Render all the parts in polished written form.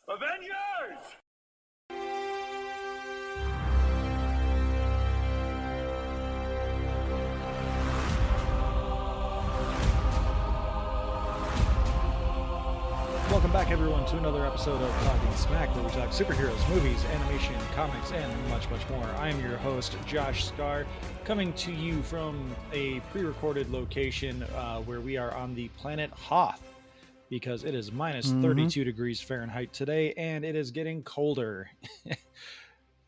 Avengers! Welcome back, everyone, to another episode of Talking Smack, where we talk superheroes, movies, animation, comics, and much, much more. I am your host, Josh Scar, coming to you from a pre-recorded location where we are on the planet Hoth, because it is minus 32 degrees Fahrenheit today, and it is getting colder.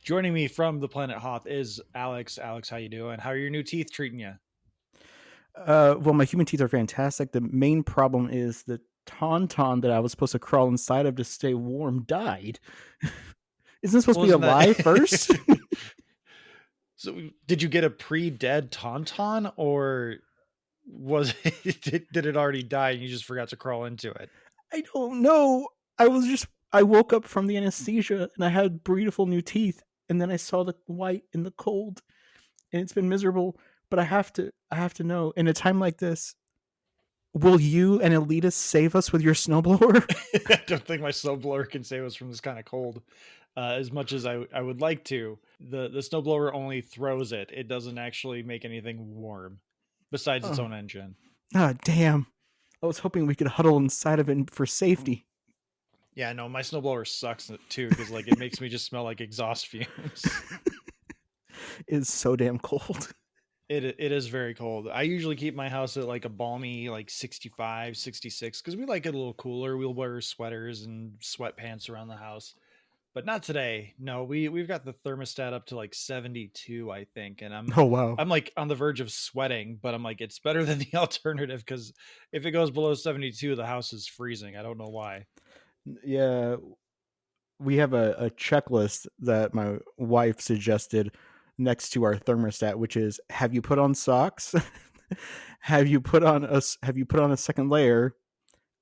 Joining me from the planet Hoth is Alex. Alex, how you doing? How are your new teeth treating you? Well, my human teeth are fantastic. The main problem is the tauntaun that I was supposed to crawl inside of to stay warm died. Isn't it supposed to be alive first? So, did you get a pre-dead tauntaun, or was it, did it already die and you just forgot to crawl into it? I don't know. I woke up from the anesthesia and I had beautiful new teeth, and then I saw the white in the cold, and it's been miserable. But I have to know. In a time like this, will you and Elitist save us with your snowblower? I don't think my snowblower can save us from this kind of cold. As much as I would like to, the snowblower only throws it. It doesn't actually make anything warm, besides its own engine. Ah, damn. I was hoping we could huddle inside of it for safety. Yeah, no, my snowblower sucks too, because like it makes me just smell like exhaust fumes. It's so damn cold. It is very cold. I usually keep my house at like a balmy like 65, 66, because we like it a little cooler. We'll wear sweaters and sweatpants around the house. But not today. No, we've got the thermostat up to like 72, I think, and Oh wow. I'm like on the verge of sweating, but I'm like it's better than the alternative, because if it goes below 72, the house is freezing. I don't know why. Yeah, we have a checklist that my wife suggested next to our thermostat, which is: have you put on socks? Have you put on a second layer?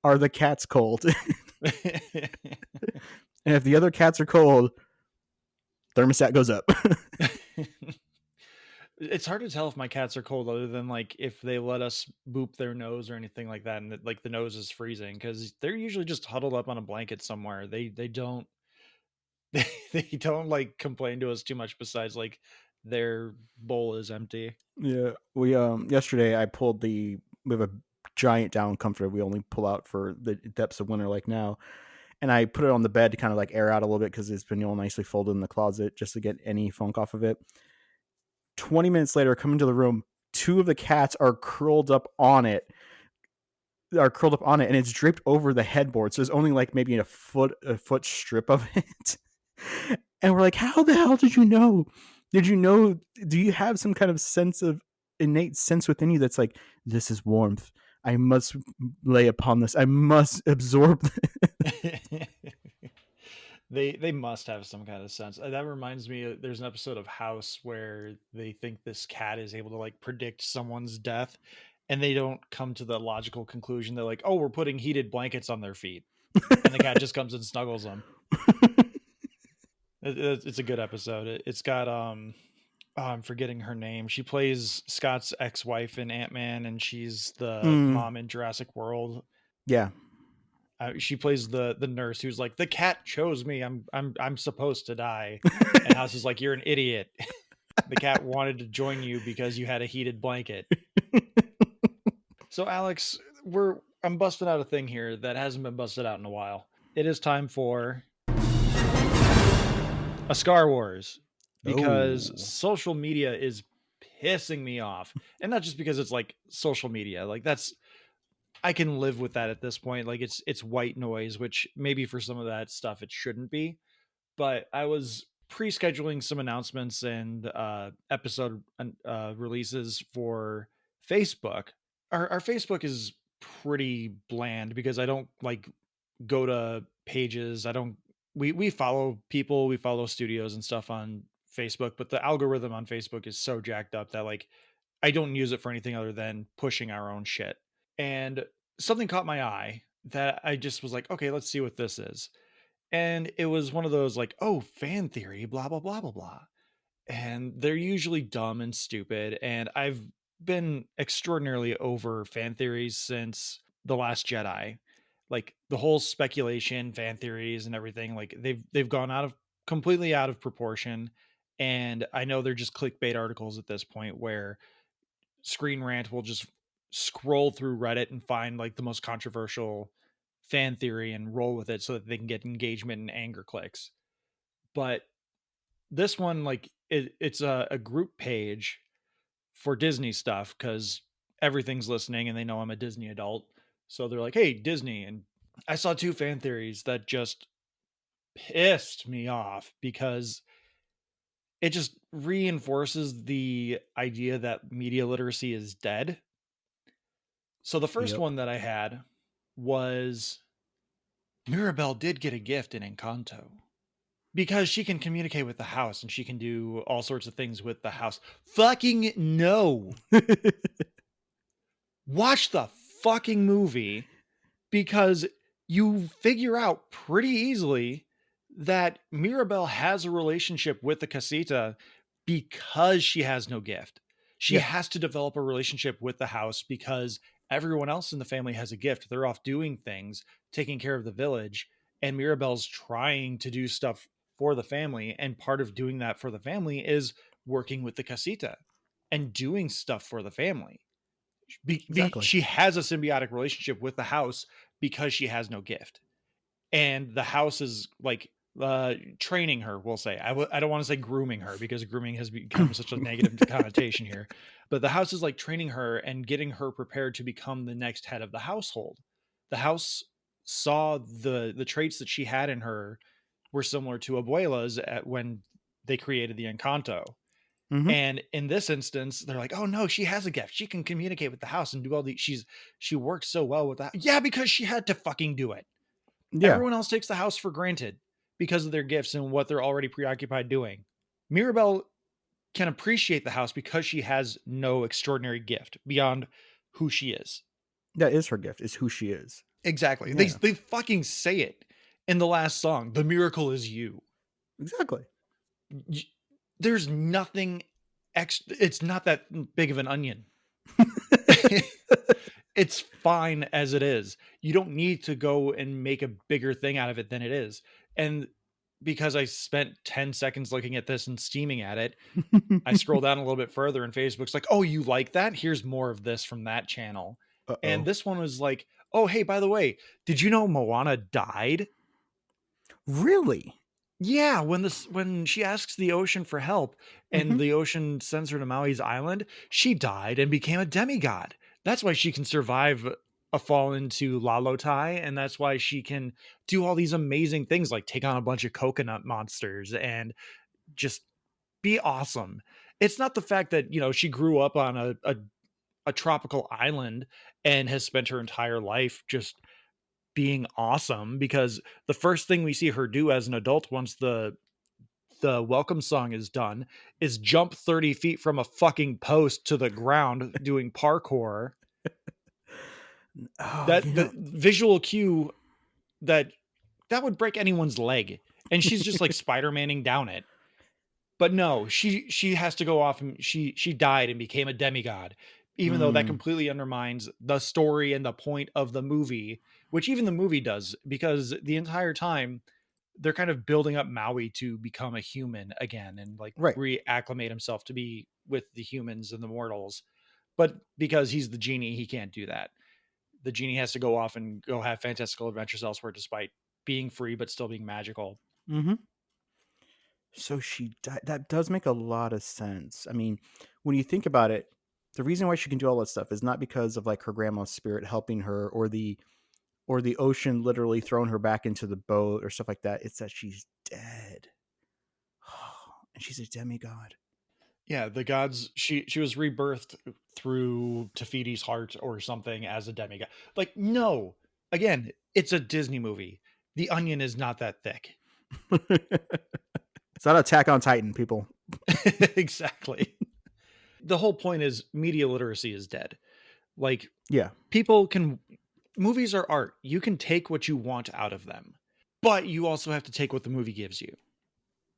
Are the cats cold? And if the other cats are cold, thermostat goes up. It's hard to tell if my cats are cold, other than like if they let us boop their nose or anything like that, and like the nose is freezing, because they're usually just huddled up on a blanket somewhere. They don't they don't like complain to us too much, besides like their bowl is empty. Yeah, we yesterday I pulled we have a giant down comforter we only pull out for the depths of winter like now, and I put it on the bed to kind of like air out a little bit because it's been all nicely folded in the closet just to get any funk off of it. 20 minutes later, I come into the room, two of the cats are curled up on it, and it's draped over the headboard, so there's only like maybe a foot strip of it. And we're like, how the hell did you know? Do you have some kind of innate sense within you that's like, this is warmth, I must lay upon this, I must absorb They must have some kind of sense. That reminds me, there's an episode of House where they think this cat is able to like predict someone's death, and they don't come to the logical conclusion. They're like, "Oh, we're putting heated blankets on their feet," and the cat just comes and snuggles them. It's a good episode. It's got oh, I'm forgetting her name. She plays Scott's ex-wife in Ant-Man, and she's the mom in Jurassic World. Yeah. She plays the nurse who's like, the cat chose me. I'm supposed to die. And House is like, you're an idiot. The cat wanted to join you because you had a heated blanket. So Alex, I'm busting out a thing here that hasn't been busted out in a while. It is time for a Scar Wars, because social media is pissing me off. And not just because it's like social media, like I can live with that at this point. Like it's white noise, which maybe for some of that stuff it shouldn't be. But I was pre-scheduling some announcements and episode releases for Facebook. Our Facebook is pretty bland because I don't like go to pages. I don't. We follow people, we follow studios and stuff on Facebook, but the algorithm on Facebook is so jacked up that like I don't use it for anything other than pushing our own shit. And something caught my eye that I just was like, okay, let's see what this is. And it was one of those like, oh, fan theory, blah, blah, blah, blah, blah. And they're usually dumb and stupid. And I've been extraordinarily over fan theories since The Last Jedi. Like the whole speculation, fan theories, and everything, like they've gone completely out of proportion. And I know they're just clickbait articles at this point where Screen Rant will just scroll through Reddit and find like the most controversial fan theory and roll with it so that they can get engagement and anger clicks. But this one, like it's a group page for Disney stuff because everything's listening and they know I'm a Disney adult. So they're like, hey, Disney. And I saw two fan theories that just pissed me off because it just reinforces the idea that media literacy is dead. So the first Yep. one that I had was Mirabelle did get a gift in Encanto because she can communicate with the house and she can do all sorts of things with the house. Fucking no. Watch the fucking movie because you figure out pretty easily that Mirabelle has a relationship with the casita because she has no gift. She Yeah, has to develop a relationship with the house because everyone else in the family has a gift. They're off doing things, taking care of the village, and Mirabelle's trying to do stuff for the family. And part of doing that for the family is working with the casita and doing stuff for the family. exactly. She has a symbiotic relationship with the house because she has no gift, and the house is like training her, we'll say. I don't want to say grooming her because grooming has become such a negative connotation here, but the house is like training her and getting her prepared to become the next head of the household. The house saw the traits that she had in her were similar to abuela's when they created the Encanto. Hmm. And in this instance, they're like, "Oh no, she has a gift. She can communicate with the house and do all the she works so well with that." Yeah, because she had to fucking do it. Yeah, Everyone else takes the house for granted because of their gifts and what they're already preoccupied doing. Mirabelle can appreciate the house because she has no extraordinary gift beyond who she is. that is her gift. Is who she is. Exactly. Yeah, They fucking say it in the last song. The miracle is you. exactly. Y- There's nothing it's not that big of an onion. It's fine as it is. You don't need to go and make a bigger thing out of it than it is. And because I spent 10 seconds looking at this and steaming at it, I scroll down a little bit further and Facebook's like, "Oh, you like that? Here's more of this from that channel." And Uh-oh. this one was like, "Oh, hey, by the way, did you know Moana died?" Really? Yeah, when she asks the ocean for help and Hmm. the ocean sends her to Maui's island, she died and became a demigod. That's why she can survive a fall into Lalotai, and that's why she can do all these amazing things like take on a bunch of coconut monsters and just be awesome. It's not the fact that, she grew up on a tropical island and has spent her entire life just being awesome, because the first thing we see her do as an adult once the welcome song is done is jump 30 feet from a fucking post to the ground doing parkour. Oh, That the visual cue that would break anyone's leg, and she's just like Spider-Manning down it. But no, she has to go off and she died and became a demigod, even though that mm, completely undermines the story and the point of the movie, which even the movie does, because the entire time they're kind of building up Maui to become a human again and like right. reacclimate himself to be with the humans and the mortals. But because he's the genie, he can't do that. The genie has to go off and go have fantastical adventures elsewhere, despite being free but still being magical. Hmm. So she died. That does make a lot of sense. I mean, when you think about it, the reason why she can do all that stuff is not because of like her grandma's spirit helping her or the ocean literally throwing her back into the boat or stuff like that. It's that she's dead. And she's a demigod. Yeah, the gods. She was rebirthed through Tafiti's heart or something as a demigod. Like, no, again, it's a Disney movie. The onion is not that thick. It's not Attack on Titan, people. Exactly. The whole point is media literacy is dead. Like, Yeah. people can movies are art. You can take what you want out of them, but you also have to take what the movie gives you.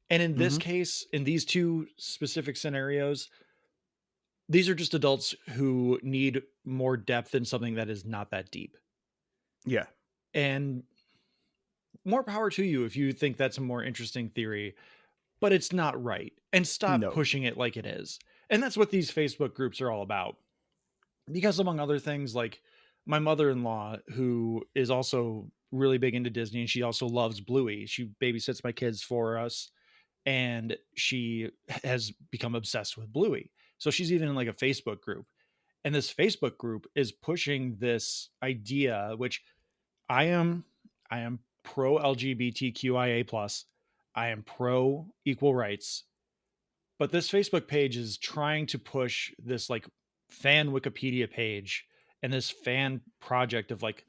And in this Hmm. case, in these two specific scenarios, these are just adults who need more depth in something that is not that deep. Yeah. And more power to you if you think that's a more interesting theory, but it's not right. And stop No. pushing it like it is. And that's what these Facebook groups are all about. Because among other things, like my mother-in-law, who is also really big into Disney, and she also loves Bluey. She babysits my kids for us, and she has become obsessed with Bluey. So she's even in like a Facebook group. And this Facebook group is pushing this idea, which I am I am pro LGBTQIA plus. I am pro equal rights. But this Facebook page is trying to push this like fan Wikipedia page and this fan project of like,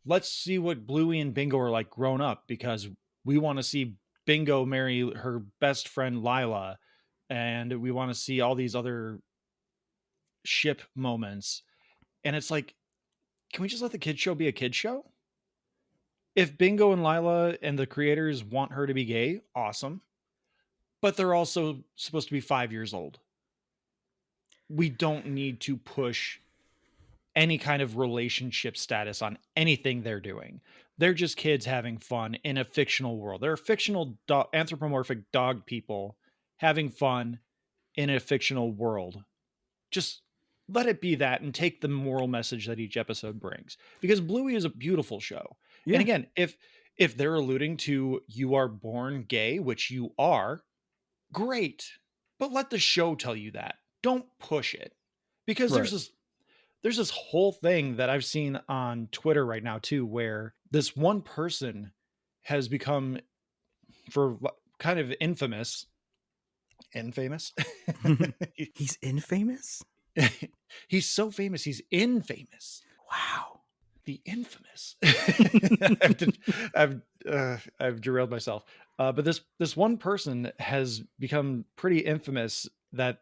let's see what Bluey and Bingo are like grown up, because we want to see Bingo marry her best friend Lila, and we want to see all these other ship moments. And it's like, can we just let the kid show be a kid show? If Bingo and Lila and the creators want her to be gay, awesome. But they're also supposed to be 5 years old. We don't need to push any kind of relationship status on anything they're doing. They're just kids having fun in a fictional world. They're fictional anthropomorphic dog people having fun in a fictional world. Just let it be that and take the moral message that each episode brings. Because Bluey is a beautiful show. And Yeah. again, if they're alluding to you are born gay, which you are, great. But let the show tell you that. Don't push it. Because Right. there's this whole thing that I've seen on Twitter right now too, where this one person has become for kind of infamous. He's infamous? He's so famous, he's infamous. Wow. The infamous. I've derailed myself. But this one person has become pretty infamous that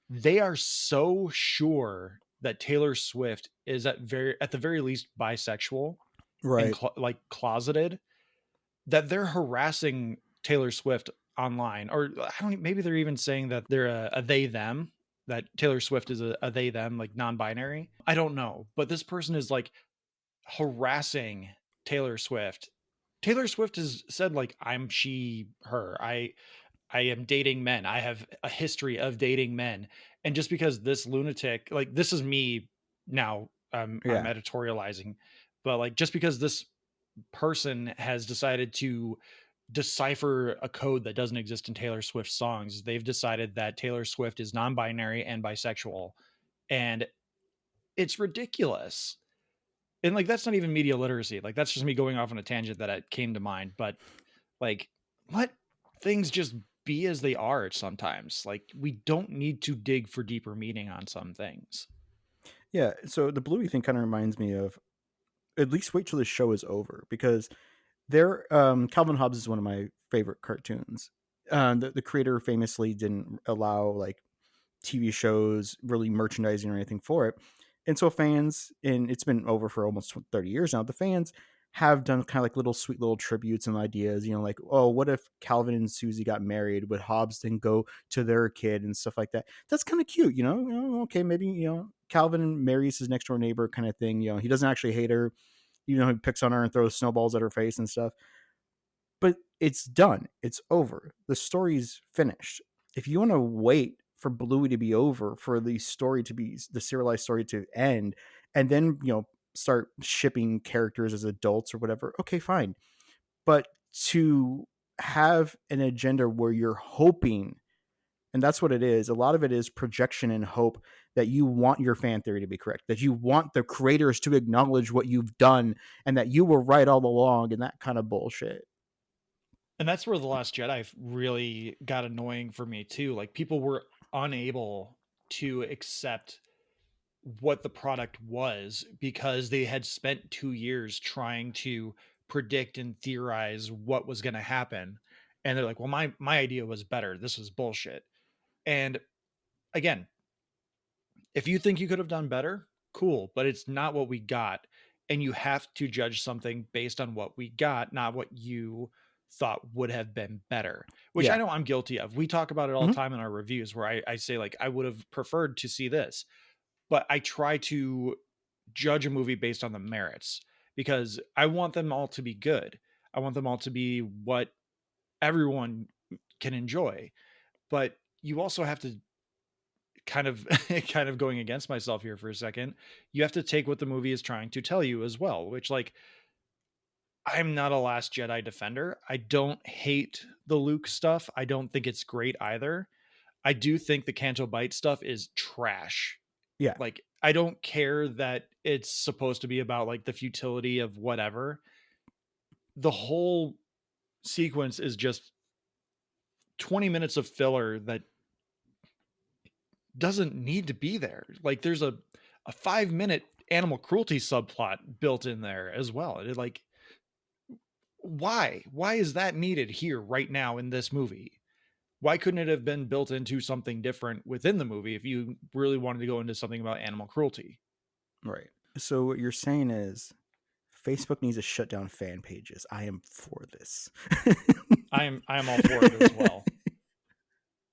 they are so sure that Taylor Swift is at the very least bisexual and Right. like closeted, that they're harassing Taylor Swift online, or I don't maybe they're even saying that they're a they them, that Taylor Swift is a they them, like non-binary. I don't know, but this person is like harassing Taylor Swift. Taylor Swift has said like I'm she her. I am dating men. I have a history of dating men. And just because this lunatic, like this is me now, I'm Yeah. editorializing, but like just because this person has decided to decipher a code that doesn't exist in Taylor Swift songs, they've decided that Taylor Swift is non-binary and bisexual. And it's ridiculous. And like that's not even media literacy. Like that's just me going off on a tangent that it came to mind. But like, let things just be as they are sometimes. Like we don't need to dig for deeper meaning on some things. Yeah. So the Bluey thing kind of reminds me of, at least wait till the show is over, because Calvin Hobbes is one of my favorite cartoons. The creator famously didn't allow like TV shows, really merchandising or anything for it. And so fans, and it's been over for almost 30 years now, the fans have done kind of like little sweet little tributes and ideas, like, oh, what if Calvin and Susie got married? Would Hobbs then go to their kid and stuff like that? That's kind of cute, okay, maybe, Calvin marries his next door neighbor kind of thing. He doesn't actually hate her, he picks on her and throws snowballs at her face and stuff. But it's done. It's over. The story's finished. If you want to wait for Bluey to be over, for the story to be the serialized story to end, and then start shipping characters as adults or whatever, okay, fine. But to have an agenda where you're hoping, and that's what it is, a lot of it is projection and hope, that you want your fan theory to be correct, that you want the creators to acknowledge what you've done and that you were right all along, and that kind of bullshit. And that's where The Last Jedi really got annoying for me too. Like people were unable to accept what the product was because they had spent 2 years trying to predict and theorize what was going to happen. And they're like, well, my idea was better. This was bullshit. And again, if you think you could have done better, cool, but it's not what we got. And you have to judge something based on what we got, not what you thought would have been better, which I Yeah. know I'm guilty of. We talk about it all the Mhm. time in our reviews where I say, like, I would have preferred to see this, but I try to judge a movie based on the merits. because I want them all to be good. I want them all to be what everyone can enjoy. But you also have to kind of kind of going against myself here for a second. You have to take what the movie is trying to tell you as well, which like I'm not a Last Jedi defender. I don't hate the Luke stuff. I don't think it's great either. I do think the Canto Bite stuff is trash. Yeah. Like I don't care that it's supposed to be about like the futility of whatever. The whole sequence is just 20 minutes of filler that doesn't need to be there. Like there's a 5 minute animal cruelty subplot built in there as well. It like why is that needed here right now in this movie? Why couldn't it have been built into something different within the movie if you really wanted to go into something about animal cruelty? Right. So what you're saying is Facebook needs to shut down fan pages. I am for this. I am all for it as well.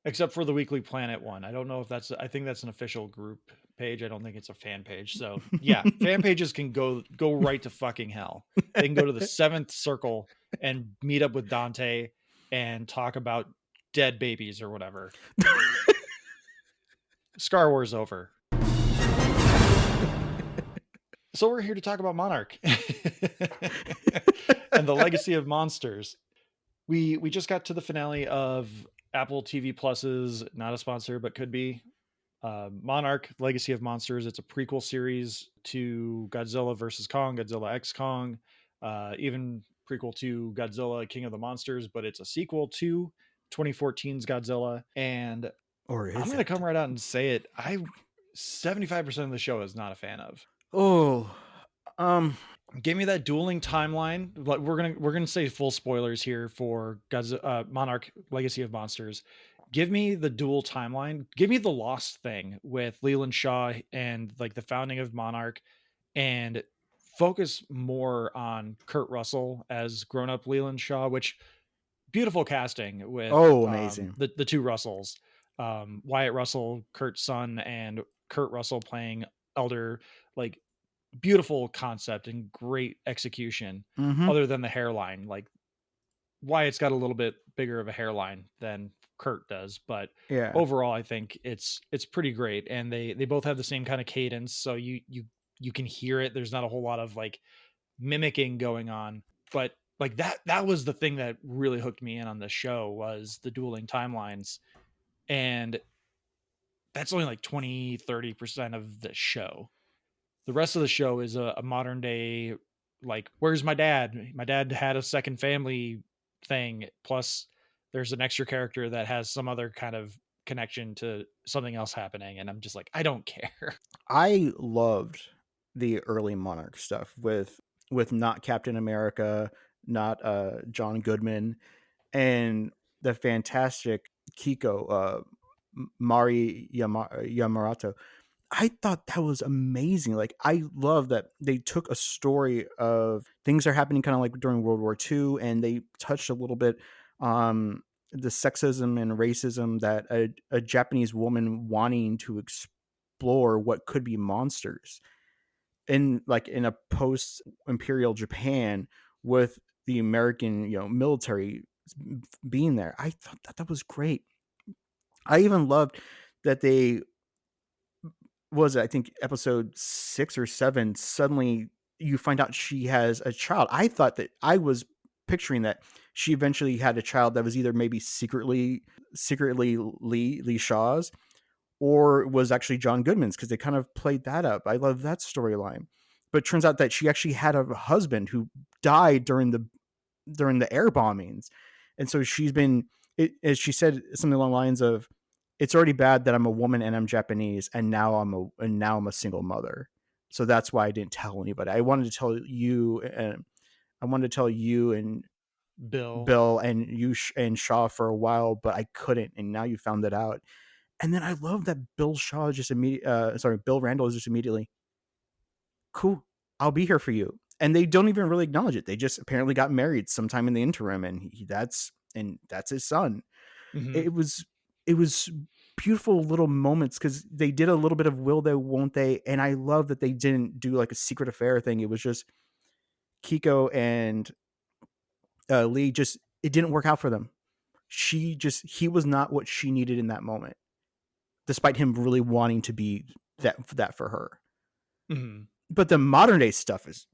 Except for the Weekly Planet one. I don't know if that's I think that's an official group page. I don't think it's a fan page. So yeah, fan pages can go right to fucking hell. They can go to the seventh circle and meet up with Dante and talk about dead babies or whatever. Star Wars over. So we're here to talk about Monarch and the legacy of monsters. We just got to the finale of Apple TV Plus's, not a sponsor, but could be, Monarch Legacy of Monsters. It's a prequel series to Godzilla versus Kong, Godzilla X Kong, even prequel to Godzilla King of the Monsters, but it's a sequel to 2014's Godzilla. And Or is I'm going to it? come right out and say it. 75% of the show is not a fan of. Oh, Give me that dueling timeline. Like we're gonna say full spoilers here for Godzilla, Monarch Legacy of Monsters. Give me the dual timeline. Give me the Lost thing with Leland Shaw and like the founding of Monarch, and focus more on Kurt Russell as grown up Leland Shaw, which beautiful casting with amazing. the two Russells, Wyatt Russell, Kurt's son, and Kurt Russell playing elder. Like beautiful concept and great execution, Mm-hmm. other than the hairline. Like Wyatt's got a little bit bigger of a hairline than Kurt does, but Yeah. overall I think it's pretty great. And they both have the same kind of cadence, so you can hear it. There's not a whole lot of like mimicking going on, but like that was the thing that really hooked me in on the show was the dueling timelines. And that's only like 20-30% of the show. The rest of the show is a modern day, like, where's my dad? My dad had a second family thing. Plus, there's an extra character that has some other kind of connection to something else happening. And I'm just like, I don't care. I loved the early Monarch stuff with not Captain America, not John Goodman, and the fantastic Kiko, Mari Yamamoto. I thought that was amazing. Like I love that they took a story of things that are happening kind of like during World War II, and they touched a little bit on the sexism and racism that a Japanese woman wanting to explore what could be monsters in like in a post imperial Japan with the American military being there. I thought that was great. I even loved that they was it, I think episode 6 or 7 suddenly you find out she has a child. I thought that I was picturing that she eventually had a child that was either maybe secretly Lee Shaw's or was actually John Goodman's, because they kind of played that up. I love that storyline. But it turns out that she actually had a husband who died during the air bombings. And so she's been, as she said, something along the lines of, it's already bad that I'm a woman and I'm Japanese, and now I'm a single mother. So that's why I didn't tell anybody. I wanted to tell you, and I wanted to tell you and Bill. Bill and you and Shaw for a while, but I couldn't, and now you found it out. And then I love that Bill Randall is just immediately, cool, I'll be here for you. And they don't even really acknowledge it. They just apparently got married sometime in the interim, and that's his son. Mm-hmm. It was beautiful little moments because they did a little bit of will they, won't they, and I love that they didn't do like a secret affair thing. It was just Kiko and Lee just, it didn't work out for them. He was not what she needed in that moment, despite him really wanting to be that for her. Mm-hmm. But the modern day stuff is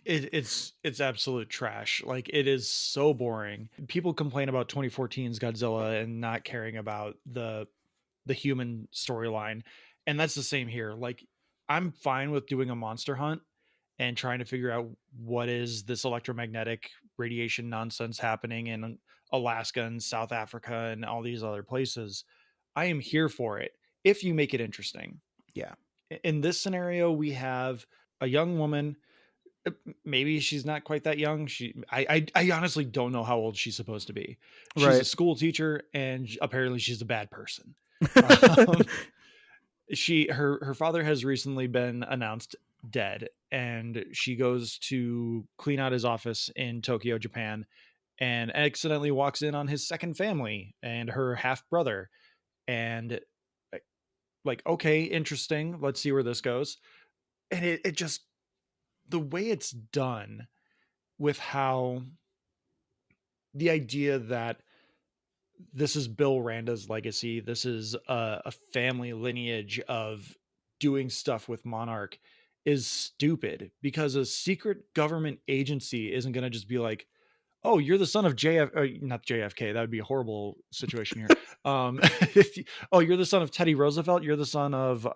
It's absolute trash. Like, it is so boring. People complain about 2014's Godzilla and not caring about the human storyline, and that's the same here. Like, I'm fine with doing a monster hunt and trying to figure out what is this electromagnetic radiation nonsense happening in Alaska and South Africa and all these other places. I am here for it if you make it interesting. yeah. In this scenario, we have a young woman. Maybe she's not quite that young. I honestly don't know how old she's supposed to be. She's a Right. school teacher, and apparently she's a bad person. Um, her father has recently been announced dead, and she goes to clean out his office in Tokyo, Japan, and accidentally walks in on his second family and her half brother. And like, okay, interesting. Let's see where this goes. And it just, the way it's done, with how the idea that this is Bill Randa's legacy, this is a family lineage of doing stuff with Monarch, is stupid, because a secret government agency isn't going to just be like, oh, you're the son of not JFK. That would be a horrible situation here. Oh, you're the son of Teddy Roosevelt. You're the son of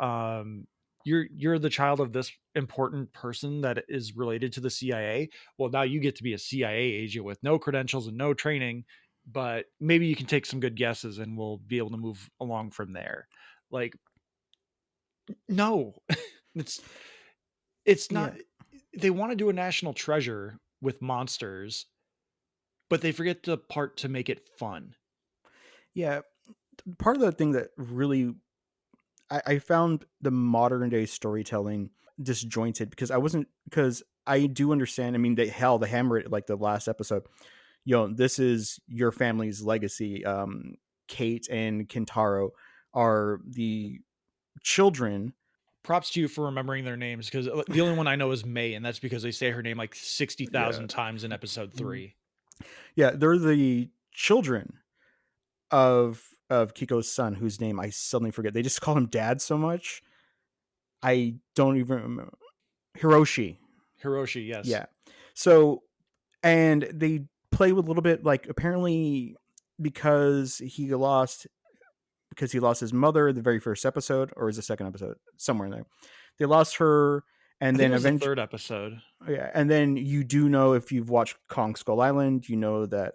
you're the child of this important person that is related to the CIA. Well, now you get to be a CIA agent with no credentials and no training, but maybe you can take some good guesses and we'll be able to move along from there. Like, no, it's it's not. Yeah. They want to do a national treasure with monsters, but they forget the part to make it fun. Yeah. Part of the thing that really I found the modern day storytelling disjointed, because I do understand. I mean, they hammer it like the last episode. This is your family's legacy. Kate and Kintaro are the children. Props to you for remembering their names, because the only one I know is May, and that's because they say her name like Yeah. 60,000 times in episode Mhm. 3. Yeah, they're the children of Kiko's son, whose name I suddenly forget. They just call him Dad so much. I don't even remember. Hiroshi. Hiroshi, yes. Yeah. So, and they play with a little bit, like, apparently because he lost his mother the very first episode, or is the second episode, somewhere in there. They lost her, I and think then it was the eventually, third episode. yeah, and then you do know, if you've watched Kong Skull Island, you know that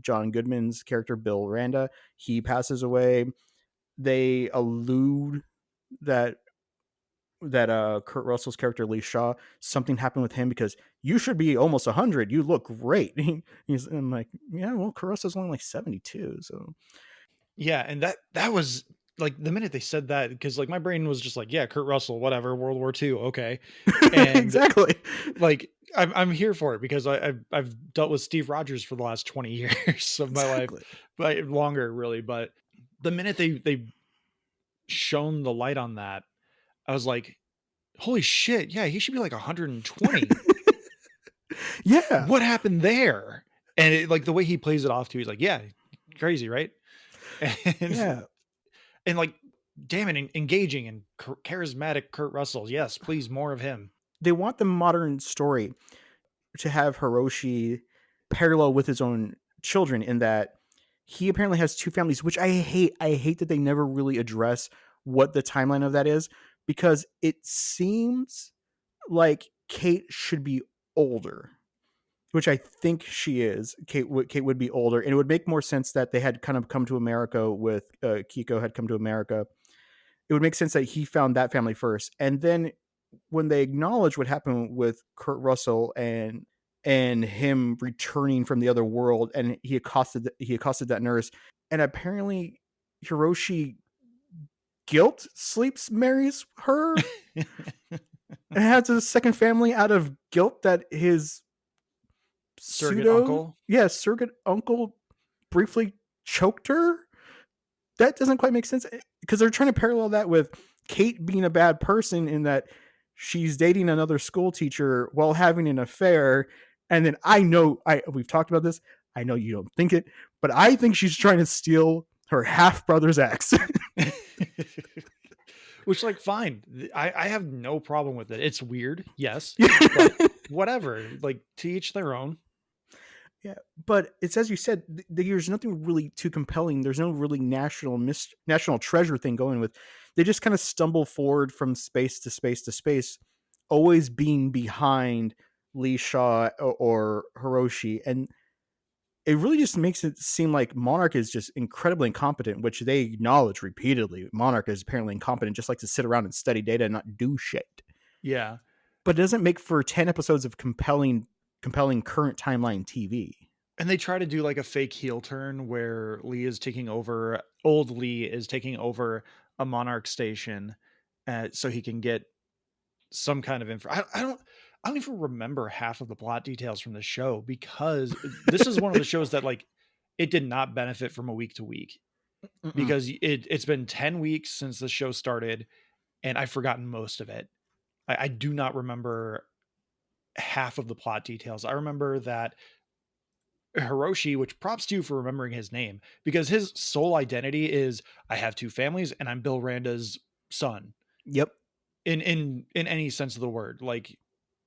John Goodman's character Bill Randa, he passes away. They allude that Kurt Russell's character Lee Shaw, something happened with him, because you should be almost 100. You look great. I'm like, yeah, well, Kurt Russell's only like 72, so Yeah, and that was like the minute they said that, because like my brain was just like, yeah, Kurt Russell, whatever, World War II, okay. And exactly, like, I'm here for it, because I've dealt with Steve Rogers for the last 20 years of my life, exactly. but longer really. But the minute they shone the light on that, I was like, holy shit, yeah, he should be like 120. Yeah, What happened there? And like the way he plays it off too, he's like, yeah, crazy, right? And yeah. and like, damn it, engaging and charismatic Kurt Russell. Yes, please, more of him. They want the modern story to have Hiroshi parallel with his own children, in that he apparently has two families, which I hate. I hate that they never really address what the timeline of that is, because it seems like Kate should be older, which I think she is. Kate would be older, and it would make more sense that they had kind of come to America with Kiko had come to America. It would make sense that he found that family first, and then when they acknowledge what happened with Kurt Russell and him returning from the other world, and he accosted that nurse, and apparently Hiroshi guilt sleeps marries her and has a second family out of guilt that his Surrogate pseudo uncle. yeah surrogate uncle briefly choked her. That doesn't quite make sense, because they're trying to parallel that with Kate being a bad person, in that she's dating another school teacher while having an affair. And then we've talked about this. I know you don't think it, but I think she's trying to steal her half brother's ex. Which, like, fine. I have no problem with it. It's weird, yes, but whatever. Like, to each their own. Yeah, but it's as you said. There's nothing really too compelling. There's no really national treasure thing going with. They just kind of stumble forward from space to space to space, always being behind Lee Shaw or Hiroshi, and it really just makes it seem like Monarch is just incredibly incompetent, which they acknowledge repeatedly. Monarch is apparently incompetent, just like to sit around and study data and not do shit. Yeah. But it doesn't make for 10 episodes of compelling current timeline TV. And they try to do like a fake heel turn where old Lee is taking over a Monarch station, so he can get some kind of info. I don't even remember half of the plot details from the show, because this is one of the shows that, like, it did not benefit from a week to week, Mm-mm. because it's been 10 weeks since the show started, and I've forgotten most of it. I do not remember half of the plot details. I remember that Hiroshi, which props to you for remembering his name, because his sole identity is, I have two families and I'm Bill Randa's son, Yep. in any sense of the word. Like,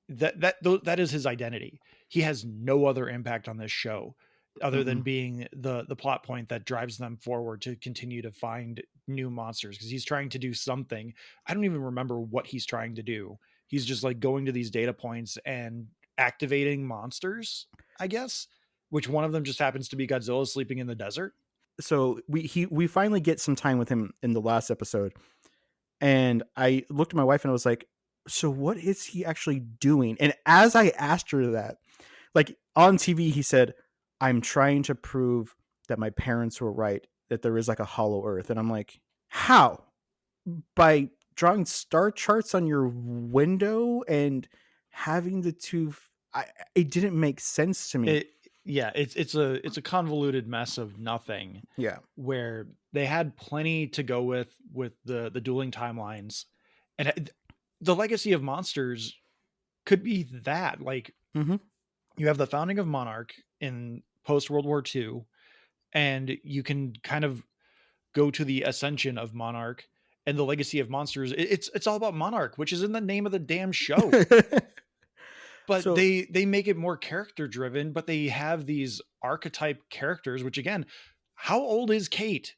that is his identity. He has no other impact on this show other than Mm-mm. being the plot point that drives them forward to continue to find new monsters, because he's trying to do something. I don't even remember what he's trying to do. He's just like going to these data points and activating monsters, I guess, which one of them just happens to be Godzilla sleeping in the desert. So we finally get some time with him in the last episode, and I looked at my wife and I was like, "So what is he actually doing?" And as I asked her that, like on TV, he said, "I'm trying to prove that my parents were right, that there is like a hollow Earth." And I'm like, "How? By drawing star charts on your window and having the two?" It didn't make sense to me. It Yeah, it's a convoluted mess of nothing, Yeah. where they had plenty to go with the dueling timelines, and the legacy of monsters could be that, like, Mm-hmm. you have the founding of Monarch in post World War II, and you can kind of go to the ascension of Monarch and the legacy of monsters. It's all about Monarch, which is in the name of the damn show. But So they make it more character driven, but they have these archetype characters, which, again, how old is Kate?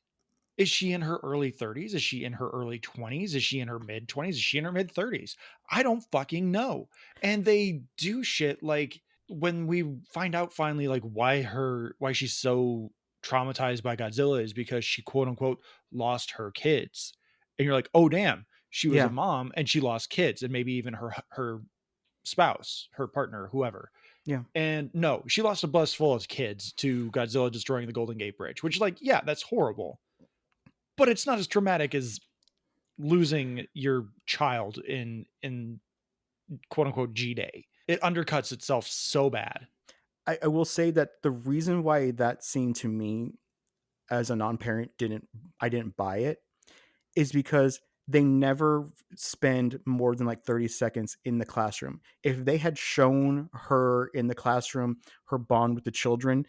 Is she in her early 30s? Is she in her early 20s? Is she in her mid 20s? Is she in her mid 30s? I don't fucking know. And they do shit like, when we find out finally, like, why she's so traumatized by Godzilla is because she, quote unquote, lost her kids. And you're like, "Oh damn, she was a yeah, mom and she lost kids, and maybe even her spouse, her partner, whoever." yeah. And no, she lost a bus full of kids to Godzilla destroying the Golden Gate Bridge, which, like, yeah, that's horrible, but it's not as traumatic as losing your child in quote unquote G Day. It undercuts itself so bad. I will say that the reason why that scene to me as a non-parent didn't buy it is because they never spend more than like 30 seconds in the classroom. If they had shown her in the classroom, her bond with the children,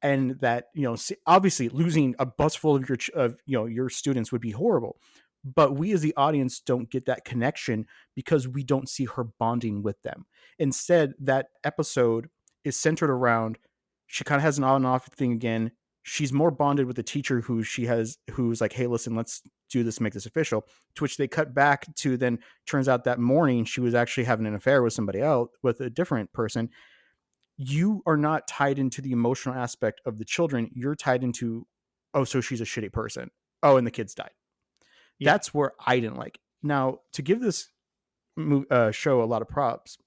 and that, obviously losing a bus full of your students would be horrible, but we as the audience don't get that connection because we don't see her bonding with them. Instead, that episode is centered around, she kind of has an on and off thing again. She's more bonded with the teacher who's like, "Hey, listen, let's do this, make this official," to which they cut back to, then turns out that morning she was actually having an affair with somebody else, with a different person. You are not tied into the emotional aspect of the children. You're tied into, "Oh, so she's a shitty person. Oh, and the kids died." Yeah. That's where I didn't like. Now, to give this show a lot of props,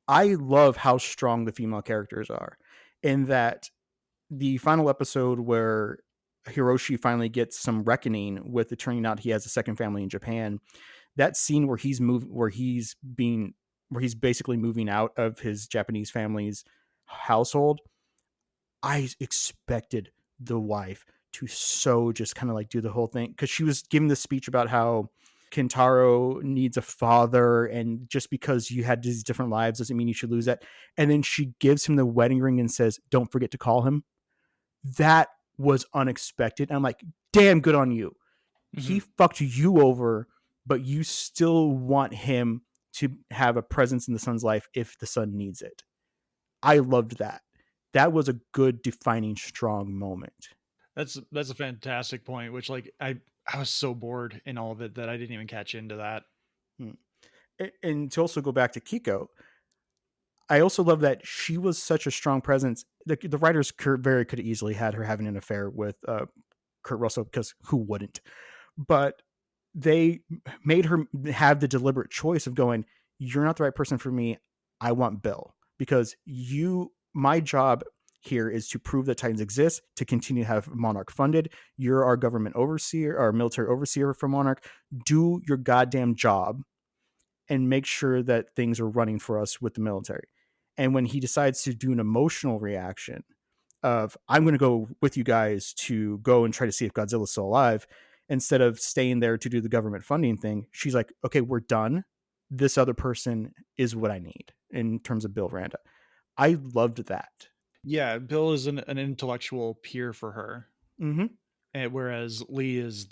I love how strong the female characters are. In that, the final episode where Hiroshi finally gets some reckoning with it turning out he has a second family in Japan, that scene where where he's basically moving out of his Japanese family's household, I expected the wife to so just kind of like do the whole thing, because she was giving this speech about how Kentaro needs a father, and just because you had these different lives doesn't mean you should lose that. And then she gives him the wedding ring and says, "Don't forget to call him." That was unexpected. I'm like, damn, good on you. He Mhm. fucked you over, but you still want him to have a presence in the son's life if the son needs it. I loved that. That was a good defining strong moment. That's a fantastic point, which like I was so bored in all of it that I didn't even catch into that. Hmm. And to also go back to Kiko, I also love that she was such a strong presence. The writers very could easily had her having an affair with Kurt Russell, because who wouldn't? But they made her have the deliberate choice of going, "You're not the right person for me. I want Bill, because my job here is to prove that Titans exist, to continue to have Monarch funded. You're our government overseer, our military overseer for Monarch. Do your goddamn job and make sure that things are running for us with the military." And when he decides to do an emotional reaction of, "I'm going to go with you guys to go and try to see if Godzilla's still alive," instead of staying there to do the government funding thing, she's like, "Okay, we're done. This other person is what I need," in terms of Bill Randa. I loved that. Yeah, Bill is an intellectual peer for her, Mm-hmm. and whereas Lee is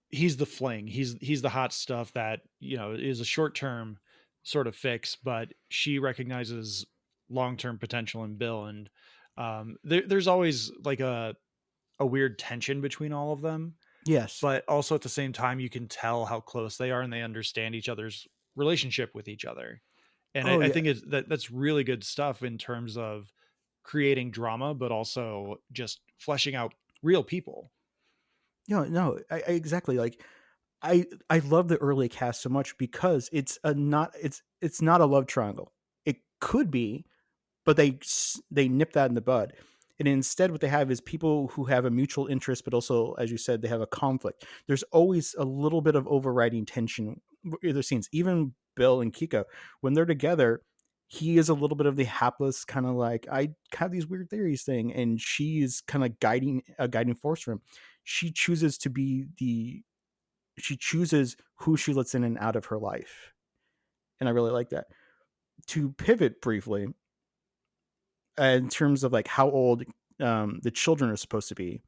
he's the fling. He's the hot stuff that, you know, is a short-term sort of fix, but she recognizes long-term potential in Bill. And there's always like a weird tension between all of them, Yes. but also at the same time you can tell how close they are and they understand each other's relationship with each other. And Oh I yeah. think that's really good stuff in terms of creating drama, but also just fleshing out real people. No, I exactly, like, I love the early cast so much because it's not a love triangle. It could be, but they nip that in the bud. And instead, what they have is people who have a mutual interest, but also, as you said, they have a conflict. There's always a little bit of overriding tension in their scenes. Even Bill and Kiko, when they're together, he is a little bit of the hapless kind of like, "I have these weird theories" thing, and she's kind of guiding a guiding force for him. She chooses to be the she chooses who she lets in and out of her life, and I really like that. To pivot briefly, in terms of like how old the children are supposed to be,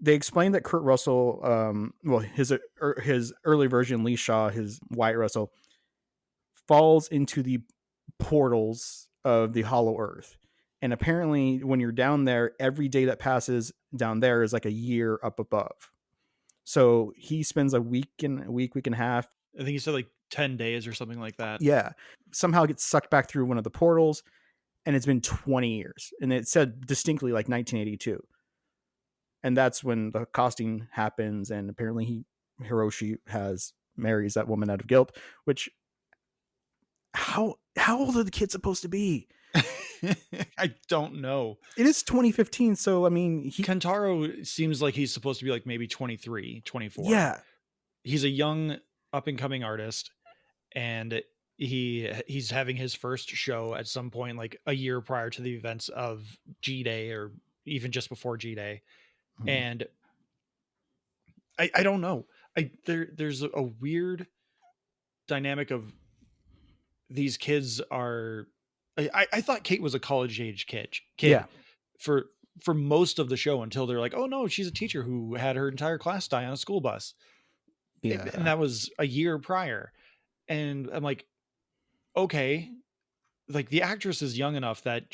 they explained that Kurt Russell, well, his early version, Lee Shaw, his Wyatt Russell, falls into the portals of the Hollow Earth. And apparently, when you're down there, every day that passes down there is like a year up above. So he spends week and a half. I think he said like 10 days or something like that. Yeah. Somehow gets sucked back through one of the portals, and it's been 20 years. And it said distinctly like 1982. And that's when the costing happens. And apparently Hiroshi marries that woman out of guilt, which, how old are the kids supposed to be? I don't know. It is 2015. So, I mean, Kentaro seems like he's supposed to be like maybe 23, 24. yeah, He's a young up and coming artist, and he's having his first show at some point like a year prior to the events of G Day, or even just before G Day. Mhm. And I don't know. There's a weird dynamic of these kids are I thought Kate was a college age kid Yeah, for most of the show, until they're like, oh no, she's a teacher who had her entire class die on a school bus. And yeah. that was a year prior. And I'm like, okay, like the actress is young enough that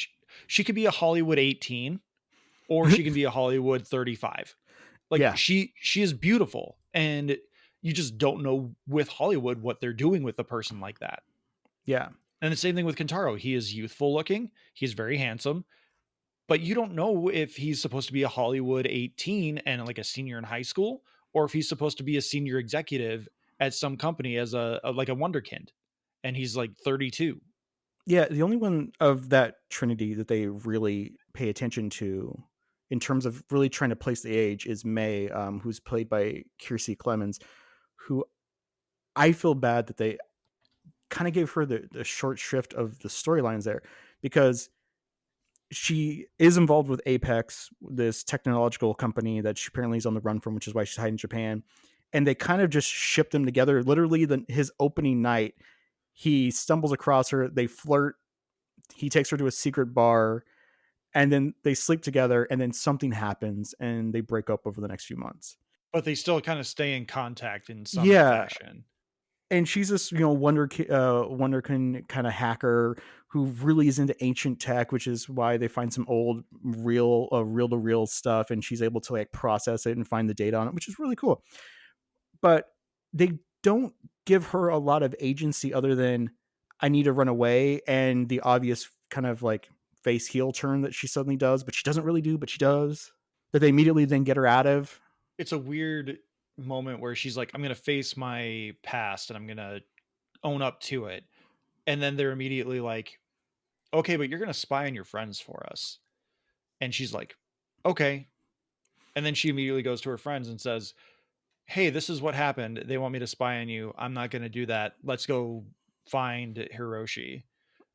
she could be a Hollywood 18, or she can be a Hollywood 35. Like Yeah, she is beautiful, and you just don't know with Hollywood what they're doing with a person like that. yeah. And the same thing with Kentaro. He is youthful looking, he's very handsome, but you don't know if he's supposed to be a Hollywood 18 and like a senior in high school, or if he's supposed to be a senior executive at some company as a like a wonderkind, and he's like 32. Yeah, the only one of that trinity that they really pay attention to in terms of really trying to place the age is May, who's played by Kiersey Clemens, who I feel bad that they kind of gave her the short shrift of the storylines there, because she is involved with Apex, this technological company that she apparently is on the run from, which is why she's hiding in Japan. and they kind of just ship them together. Literally, his opening night, he stumbles across her, they flirt, he takes her to a secret bar, and then they sleep together, and then something happens and they break up over the next few months. But they still kind of stay in contact in some Yeah, fashion. and she's this wonderkin kind of hacker who really is into ancient tech, which is why they find some old reel to reel stuff, and she's able to like process it and find the data on it, which is really cool. But they don't give her a lot of agency other than I need to run away, and the obvious kind of like face heel turn that she suddenly does, but she doesn't really do, but she does, that they immediately then get her out of. It's a weird moment where she's like, I'm going to face my past and I'm going to own up to it. And then they're immediately like, okay, but you're going to spy on your friends for us. And she's like, okay. And then she immediately goes to her friends and says, hey, this is what happened. They want me to spy on you. I'm not going to do that. Let's go find Hiroshi.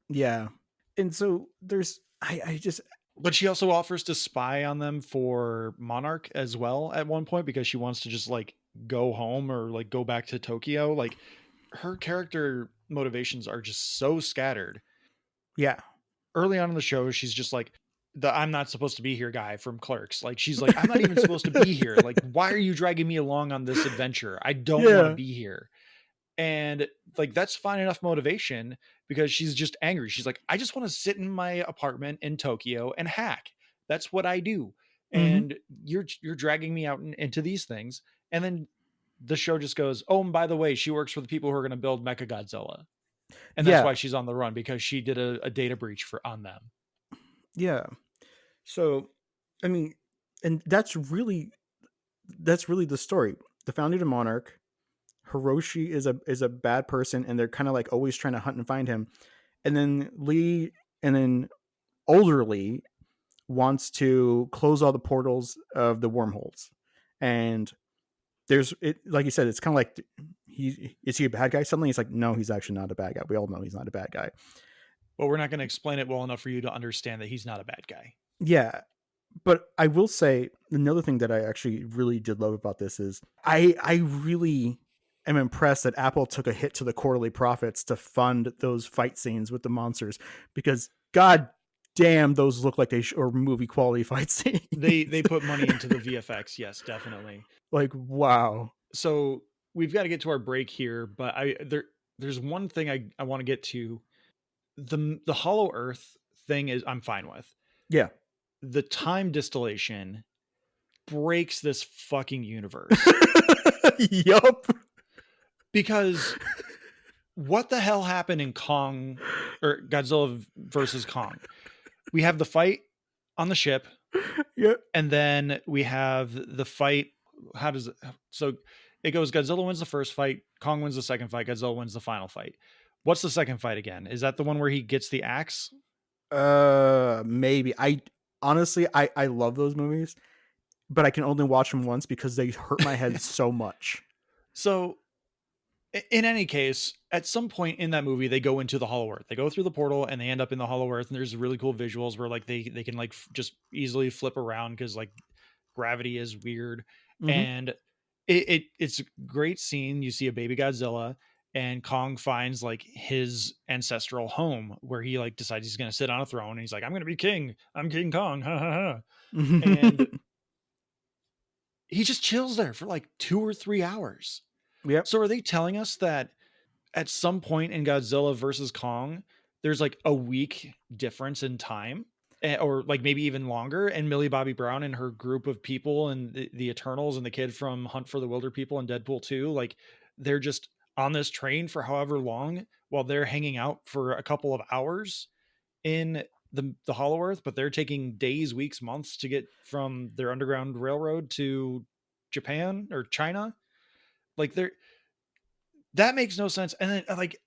Yeah. And so there's, I just, But she also offers to spy on them for Monarch as well at one point because she wants to just like go home or like go back to Tokyo. Like her character motivations are just so scattered. yeah. Early on in the show, she's just like the I'm not supposed to be here guy from Clerks. Like she's like, I'm not even supposed to be here. Like, why are you dragging me along on this adventure? I don't want to Yeah. be here. And like that's fine enough motivation because she's just angry. She's like, I just want to sit in my apartment in Tokyo and hack. That's what I do. Mm-hmm. And you're dragging me out into these things. And then the show just goes, oh, and by the way, she works for the people who are going to build Mechagodzilla. And that's Yeah. why she's on the run because she did a data breach for on them. Yeah. So, I mean, and that's really the story. The founder of Monarch, Hiroshi is a bad person, and they're kind of like always trying to hunt and find him. And then and then older Lee wants to close all the portals of the wormholes, and there's it like you said, it's kind of like he a bad guy? Suddenly he's like, no, he's actually not a bad guy. We all know he's not a bad guy. But we're not going to explain it well enough for you to understand that he's not a bad guy. Yeah, but I will say another thing that I actually really did love about this is I really am impressed that Apple took a hit to the quarterly profits to fund those fight scenes with the monsters, because god damn, those look like or movie quality fight scenes. They put money into the VFX, yes, definitely. Like, wow. So we've got to get to our break here, but there's one thing I want to get to. The Hollow Earth thing is I'm fine with. Yeah. The time distillation breaks this fucking universe. Yup. Because what the hell happened in Kong or Godzilla versus Kong? We have the fight on the ship. Yeah. And then we have the fight. How does it? So it goes Godzilla wins the first fight, Kong wins the second fight, Godzilla wins the final fight. What's the second fight again? Is that the one where he gets the axe? Maybe. I honestly I love those movies, but I can only watch them once because they hurt my head so much. So in any case, at some point in that movie, they go into the Hollow Earth. They go through the portal and they end up in the Hollow Earth. And there's really cool visuals where like they can like just easily flip around because like gravity is weird. Mm-hmm. And it's a great scene. You see a baby Godzilla and Kong finds like his ancestral home where he like decides he's going to sit on a throne. And he's like, I'm going to be king. I'm King Kong. Ha ha ha. And he just chills there for like 2 or 3 hours. Yep. So are they telling us that at some point in Godzilla versus Kong, there's like a week difference in time, or like maybe even longer? And Millie Bobby Brown and her group of people and the Eternals and the kid from Hunt for the Wilder People and Deadpool 2, like they're just on this train for however long while they're hanging out for a couple of hours in the Hollow Earth, but they're taking days, weeks, months to get from their underground railroad to Japan or China. Like that makes no sense. And then like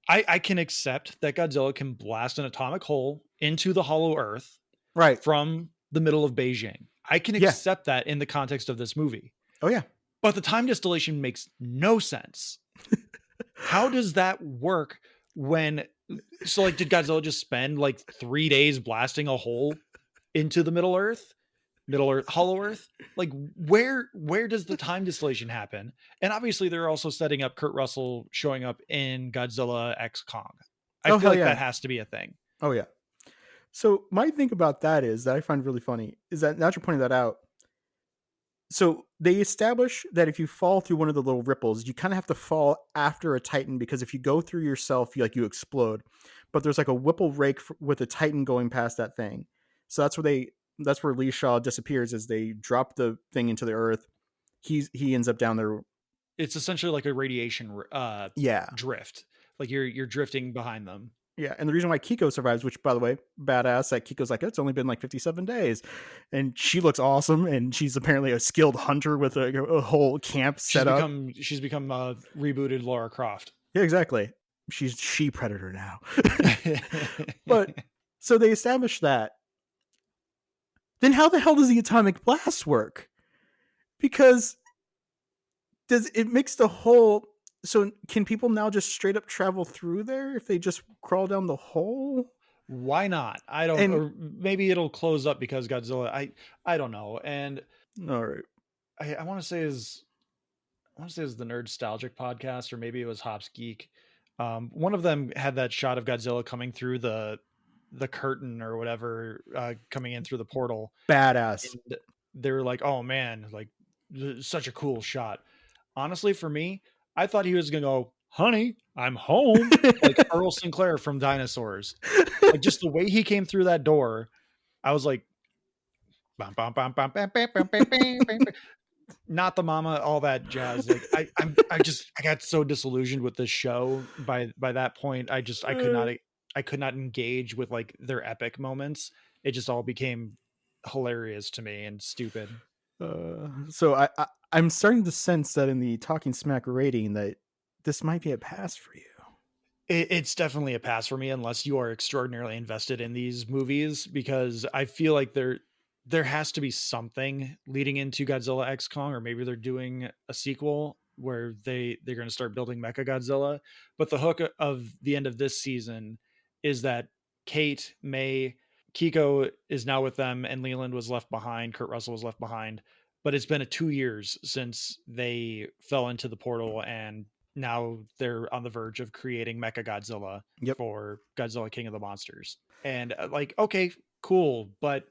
I can accept that Godzilla can blast an atomic hole into the Hollow Earth Right. from the middle of Beijing. I can Yeah. accept that in the context of this movie. Oh yeah. But the time distillation makes no sense. How does that work when so like did Godzilla just spend like 3 days blasting a hole into the Middle Earth? Middle Earth, Hollow Earth. Like where does the time distillation happen? And obviously they're also setting up Kurt Russell showing up in Godzilla X Kong. I Oh feel hell like yeah. that has to be a thing. Oh yeah. So my thing about that is that I find really funny is that now that you're pointing that out. So they establish that if you fall through one of the little ripples, you kind of have to fall after a Titan because if you go through yourself, you explode. But there's like a Whipple rake with a Titan going past that thing. So that's where Lee Shaw disappears as they drop the thing into the earth. He ends up down there. It's essentially like a radiation Yeah. drift. Like you're drifting behind them. Yeah, and the reason why Kiko survives, which by the way, badass, that Kiko's like, it's only been like 57 days. And she looks awesome, and she's apparently a skilled hunter with a whole camp set up. She's become rebooted Laura Croft. Yeah, exactly. She's She Predator now. But so they established that. Then how the hell does the atomic blast work? Because does it makes the hole, so can people now just straight up travel through there if they just crawl down the hole? Why not? I don't. And Or maybe it'll close up because Godzilla. I don't know. And all right. I want to say is the Nerdstalgic podcast, or maybe it was Hops Geek. One of them had that shot of Godzilla coming through the curtain or whatever, coming in through the portal. Badass. And they were like, "Oh man, like such a cool shot." Honestly, for me, I thought he was gonna go, "Honey, I'm home," like Earl Sinclair from Dinosaurs. Like just the way he came through that door, I was like, "Bum, bum, bum, bum, bum, bum, bum, bum, bum, bum, bum." Not the mama, all that jazz. Like I got so disillusioned with this show by that point. I could not engage with like their epic moments. It just all became hilarious to me and stupid. So I'm starting to sense that in the Talking Smack rating that this might be a pass for you. It's definitely a pass for me unless you are extraordinarily invested in these movies, because I feel like there has to be something leading into Godzilla X Kong, or maybe they're doing a sequel where they're going to start building Mecha Godzilla. But the hook of the end of this season is that Kate, May, Kiko is now with them, and Leland was left behind. Kurt Russell was left behind. But it's been 2 years since they fell into the portal, and now they're on the verge of creating Mecha Godzilla Yep. for Godzilla King of the Monsters. And like, okay, cool, but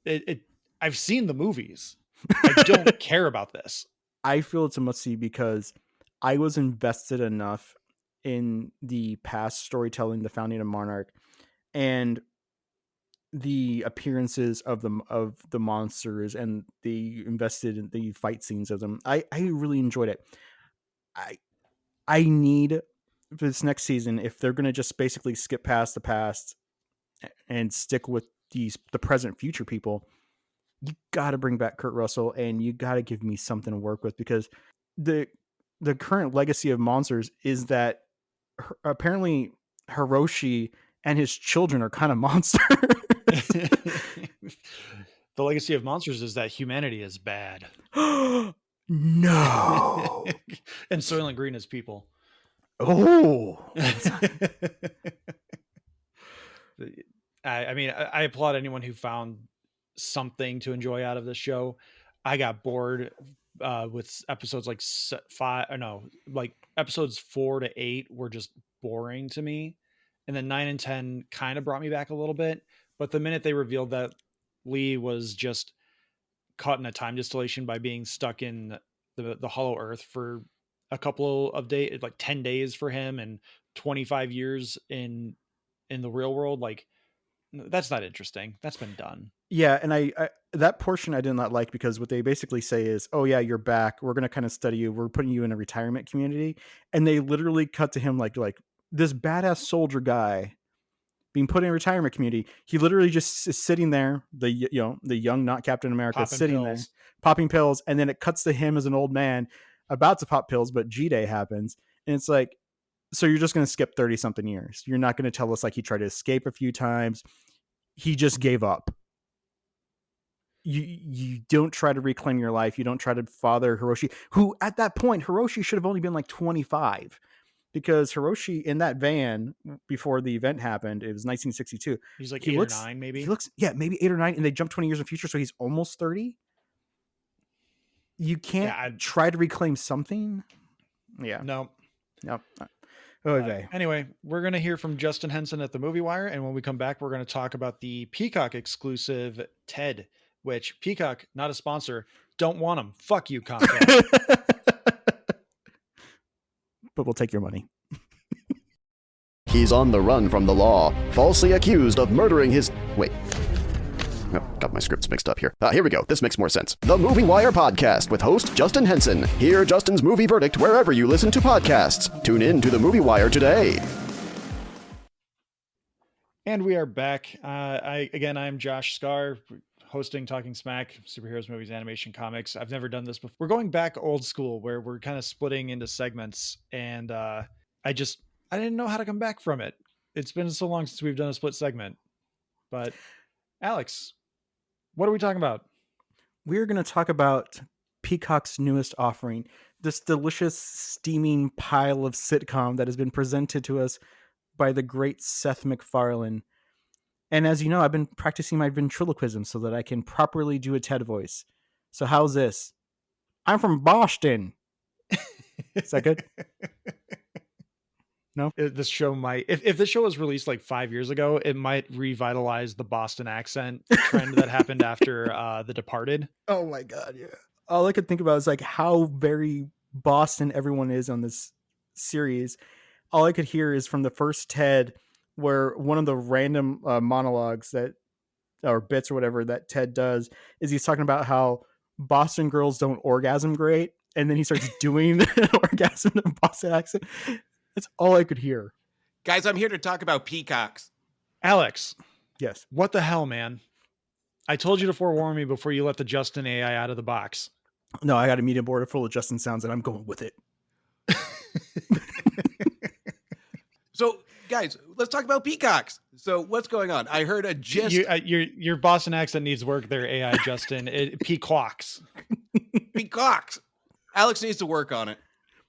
it I've seen the movies. I don't care about this. I feel it's a must see because I was invested enough in the past storytelling, the founding of Monarch, and the appearances of the monsters, and the invested in the fight scenes of them. I really enjoyed it. I need for this next season, if they're going to just basically skip past the past and stick with the present future people, you got to bring back Kurt Russell, and you got to give me something to work with, because the current legacy of monsters is that apparently Hiroshi and his children are kind of monsters. The legacy of monsters is that humanity is bad. No. And Soylent Green is people. Oh. I mean, I applaud anyone who found something to enjoy out of this show. I got bored with episodes like 5, or no, like episodes 4 to 8 were just boring to me, and then 9 and 10 kind of brought me back a little bit. But the minute they revealed that Lee was just caught in a time distillation by being stuck in the hollow earth for a couple of days, like 10 days for him, and 25 years in the real world, like that's not interesting. That's been done. Yeah, and I that portion I did not like, because what they basically say is, "Oh yeah, you're back. We're going to kind of study you. We're putting you in a retirement community." And they literally cut to him like this badass soldier guy being put in a retirement community. He literally just is sitting there, the young not Captain America Popping sitting pills. there popping pills, and then it cuts to him as an old man about to pop pills, but G-Day happens, and it's like, so you're just going to skip 30 something years. You're not going to tell us like he tried to escape a few times. He just gave up. You don't try to reclaim your life. You don't try to father Hiroshi, who at that point Hiroshi should have only been like 25. because Hiroshi in that van before the event happened, it was 1962. He's like He 8 or looks, 9, maybe. he looks, yeah, maybe 8 or 9, and they jump 20 years in the future, so he's almost 30. You can't Yeah, try to reclaim something. Yeah, no. no. Anyway, we're going to hear from Justin Henson at the Movie Wire. And when we come back, we're going to talk about the Peacock exclusive TED, which Peacock, not a sponsor, don't want them. Fuck you, Comcast. But we'll take your money. He's on the run from the law, falsely accused of murdering his... Wait. Oh, got my scripts mixed up here. Here we go. This makes more sense. The Movie Wire Podcast with host Justin Henson. Hear Justin's movie verdict wherever you listen to podcasts. Tune in to The Movie Wire today. And we are back. I'm Josh Scar, hosting Talking Smack, superheroes, movies, animation, comics. I've never done this before. We're going back old school where we're kind of splitting into segments. And I didn't know how to come back from it. It's been so long since we've done a split segment. But Alex, what are we talking about? We're going to talk about Peacock's newest offering, this delicious steaming pile of sitcom that has been presented to us by the great Seth MacFarlane. And as you know, I've been practicing my ventriloquism so that I can properly do a TED voice. So how's this? I'm from Boston. Is that good? No? This show might, if this show was released like 5 years ago, it might revitalize the Boston accent trend that happened after The Departed. Oh my God, yeah. All I could think about is like how very Boston everyone is on this series. All I could hear is from the first TED where one of the random monologues that, or bits or whatever that TED does, is he's talking about how Boston girls don't orgasm great. And then he starts doing an orgasm in a Boston accent. That's all I could hear. Guys, I'm here to talk about peacocks. Alex. Yes. What the hell, man? I told you to forewarn me before you let the Justin AI out of the box. No, I got a media board full of Justin sounds and I'm going with it. So, guys, let's talk about peacocks. So, what's going on? I heard a gist. Your Boston accent needs work there, AI Justin. Peacocks. Peacocks. Alex needs to work on it.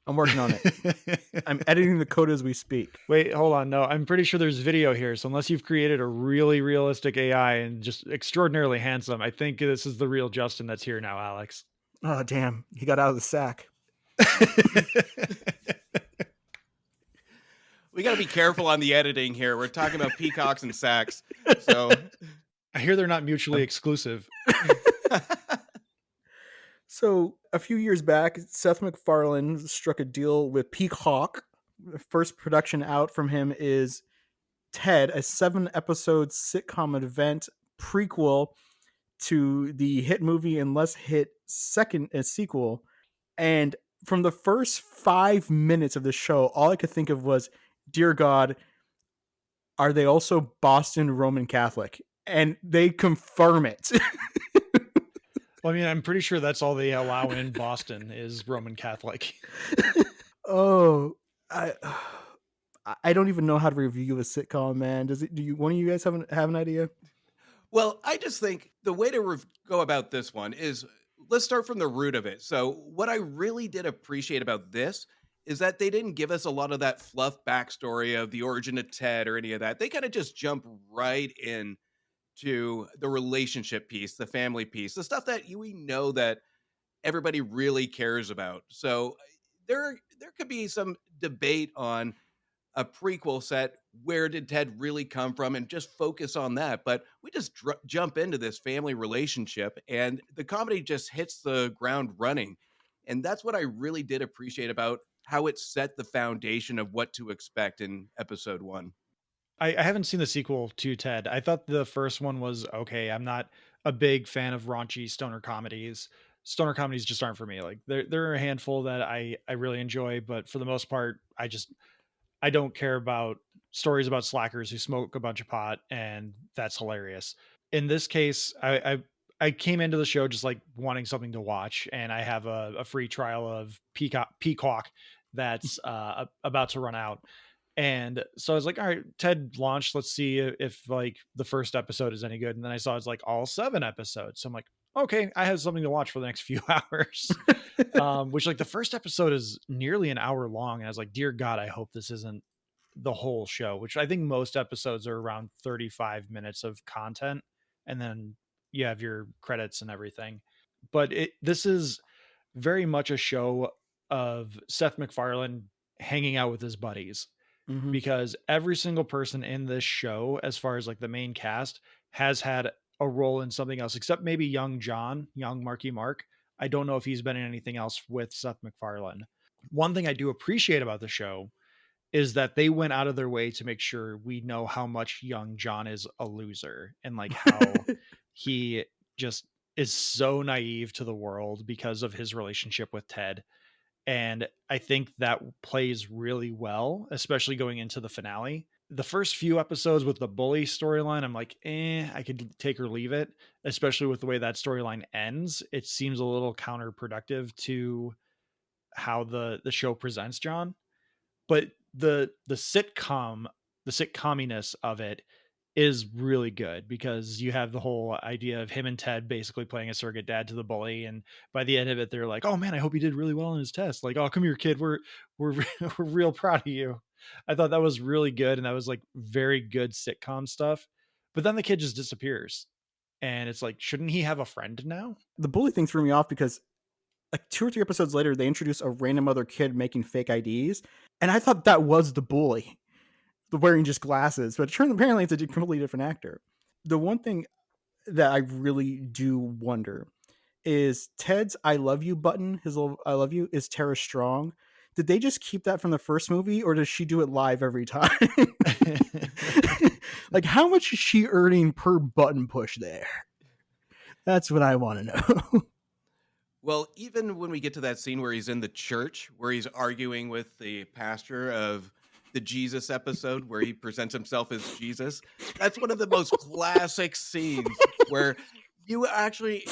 I'm working on it. I'm editing the code as we speak. Wait, hold on. No, I'm pretty sure there's video here. So unless you've created a really realistic AI and just extraordinarily handsome, I think this is the real Justin that's here now, Alex. Oh, damn. He got out of the sack. We got to be careful on the editing here. We're talking about peacocks and sacks. So I hear they're not mutually exclusive. So a few years back, Seth MacFarlane struck a deal with Peacock. The first production out from him is TED, a 7-episode sitcom event prequel to the hit movie and less hit second sequel. And from the first 5 minutes of the show, all I could think of was, dear God, are they also Boston Roman Catholic? And they confirm it. Well, I mean, I'm pretty sure that's all they allow in Boston is Roman Catholic. Oh, I don't even know how to review a sitcom, man. Do you? One of you guys have an idea? Well, I just think the way to go about this one is let's start from the root of it. So, what I really did appreciate about this is that they didn't give us a lot of that fluff backstory of the origin of Ted or any of that. They kind of just jump right in to the relationship piece, the family piece, the stuff that we know that everybody really cares about. So there could be some debate on a prequel set. Where did Ted really come from? And just focus on that. But we just jump into this family relationship and the comedy just hits the ground running. And that's what I really did appreciate about how it set the foundation of what to expect in episode 1. I haven't seen the sequel to Ted. I thought the first one was okay. I'm not a big fan of raunchy stoner comedies. Stoner comedies just aren't for me. Like there are a handful that I really enjoy, but for the most part, I don't care about stories about slackers who smoke a bunch of pot, and that's hilarious. In this case, I came into the show just like wanting something to watch, and I have a free trial of Peacock that's about to run out. And so I was like, all right, TED launched. Let's see if like the first episode is any good. And then I saw it's like all 7 episodes. So I'm like, okay, I have something to watch for the next few hours. Which like the first episode is nearly an hour long. And I was like, dear God, I hope this isn't the whole show, which I think most episodes are around 35 minutes of content. And then you have your credits and everything. But this is very much a show of Seth MacFarlane hanging out with his buddies, Mm-hmm. because every single person in this show, as far as like the main cast, has had a role in something else, except maybe young Marky Mark. I don't know if he's been in anything else with Seth MacFarlane. One thing I do appreciate about the show is that they went out of their way to make sure we know how much young John is a loser, and like how he just is so naive to the world because of his relationship with Ted. And I think that plays really well, especially going into the finale. The first few episodes with the bully storyline, I'm like, I could take or leave it, especially with the way that storyline ends. It seems a little counterproductive to how the show presents John. But the sitcominess of it is really good, because you have the whole idea of him and Ted basically playing a surrogate dad to the bully, and by the end of it they're like, oh man, I hope he did really well on his test, like, oh come here kid, we're we're real proud of you. I thought that was really good, and that was like very good sitcom stuff. But then the kid just disappears, and it's like, shouldn't he have a friend now? The bully thing threw me off because like 2 or 3 episodes later, they introduce a random other kid making fake IDs, and I thought that was the bully, the wearing just glasses. But apparently, it's a completely different actor. The one thing that I really do wonder is Ted's "I love you" button. His little "I love you" is Tara Strong. Did they just keep that from the first movie, or does she do it live every time? Like, how much is she earning per button push there? That's what I want to know. Well, even when we get to that scene where he's in the church, where he's arguing with the pastor of the Jesus episode, where he presents himself as Jesus, that's one of the most classic scenes where you actually,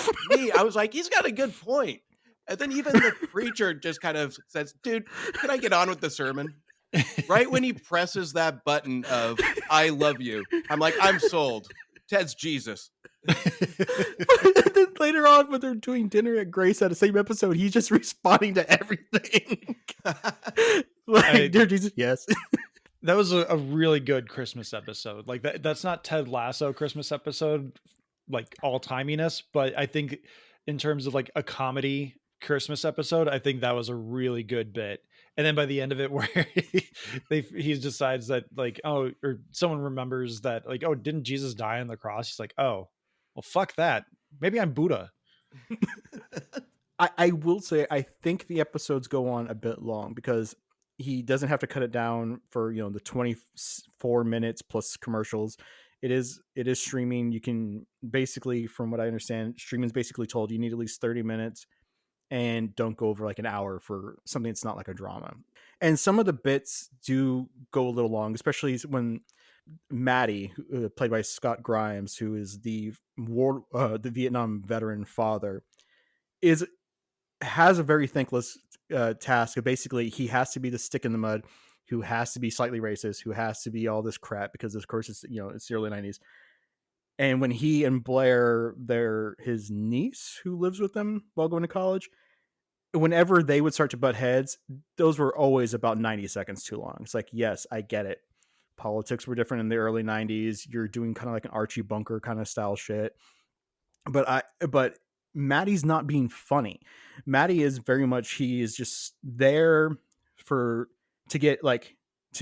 I was like, he's got a good point. And then even the preacher just kind of says, dude, can I get on with the sermon? Right when he presses that button of I love you, I'm like, I'm sold. Ted's Jesus. But then later on, when they're doing dinner at Grace at the same episode, he's just responding to everything. Like, dear Jesus, yes. That was a really good Christmas episode. Like that's not Ted Lasso Christmas episode, like all timiness, but I think in terms of like a comedy Christmas episode, I think that was a really good bit. And then by the end of it, where he decides that like, oh, or someone remembers that like, oh, didn't Jesus die on the cross? He's like, oh, well, fuck that. Maybe I'm Buddha. I will say, I think the episodes go on a bit long because he doesn't have to cut it down for, the 24 minutes plus commercials. It is streaming. You can basically, from what I understand, streaming's basically told you need at least 30 minutes and don't go over like an hour for something that's not like a drama. And some of the bits do go a little long, especially when Maddie, played by Scott Grimes, who is the Vietnam veteran father, has a very thankless task of basically he has to be the stick in the mud, who has to be slightly racist, who has to be all this crap because of course it's the early 90s. And when he and Blair, his niece who lives with them while going to college, whenever they would start to butt heads, those were always about 90 seconds too long. It's like, yes, I get it. Politics were different in the early 90s. You're doing kind of like an Archie Bunker kind of style shit. But Maddie's not being funny. Maddie is very much, he is just there to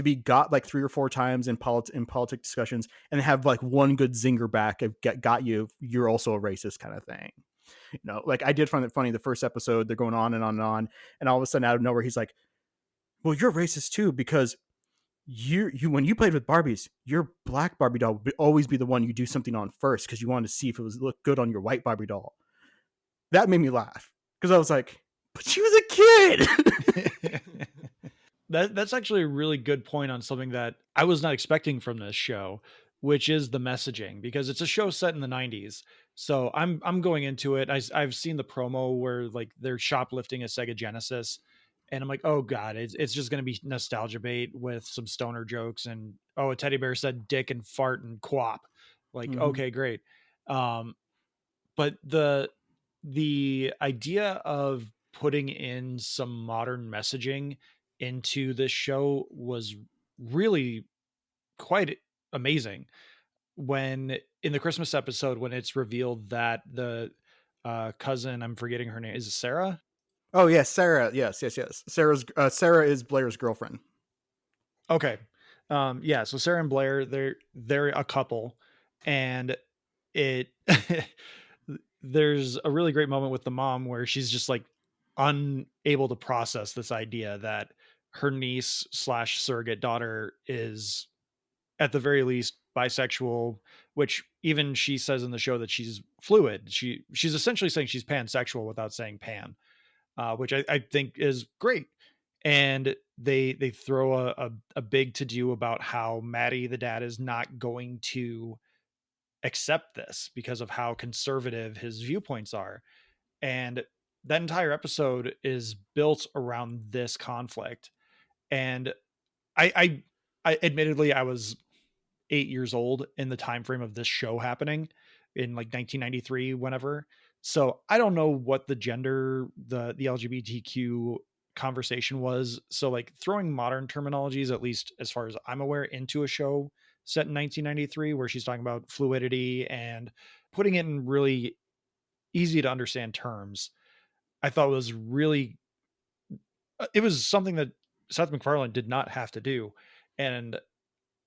be got like 3 or 4 times in politic discussions and have like one good zinger back of got you, you're also a racist kind of thing. Like I did find it funny the first episode, they're going on and on and on, and all of a sudden out of nowhere he's like, well, you're racist too because you when you played with Barbies, your black Barbie doll would always be the one you do something on first because you wanted to see if it was look good on your white Barbie doll. That made me laugh because I was like, but she was a kid. That's actually a really good point on something that I was not expecting from this show, which is the messaging, because it's a show set in the 90s. So I'm going into it. I've seen the promo where like they're shoplifting a Sega Genesis, and I'm like, oh god, it's just going to be nostalgia bait with some stoner jokes and, oh, a teddy bear said dick and fart and quap. Like, okay, great. But the the idea of putting in some modern messaging into this show was really quite amazing. When in the Christmas episode, when it's revealed that the cousin, I'm forgetting her name, is it Sarah? Oh yes, Sarah. Yes. Sarah is Blair's girlfriend. Okay. Yeah, so Sarah and Blair, they're a couple, and it there's a really great moment with the mom where she's just like unable to process this idea that her niece slash surrogate daughter is at the very least bisexual, which even she says in the show that she's fluid. She's essentially saying she's pansexual without saying pan, which I think is great. And they throw a big to do about how Maddie, the dad, is not going to accept this because of how conservative his viewpoints are. And that entire episode is built around this conflict. And I admittedly I was 8 years old in the time frame of this show happening in like 1993, whenever. So I don't know what the gender, the LGBTQ conversation was. So like throwing modern terminologies, at least as far as I'm aware, into a show set in 1993 where she's talking about fluidity and putting it in really easy to understand terms, I thought was really it was something that Seth MacFarlane did not have to do. And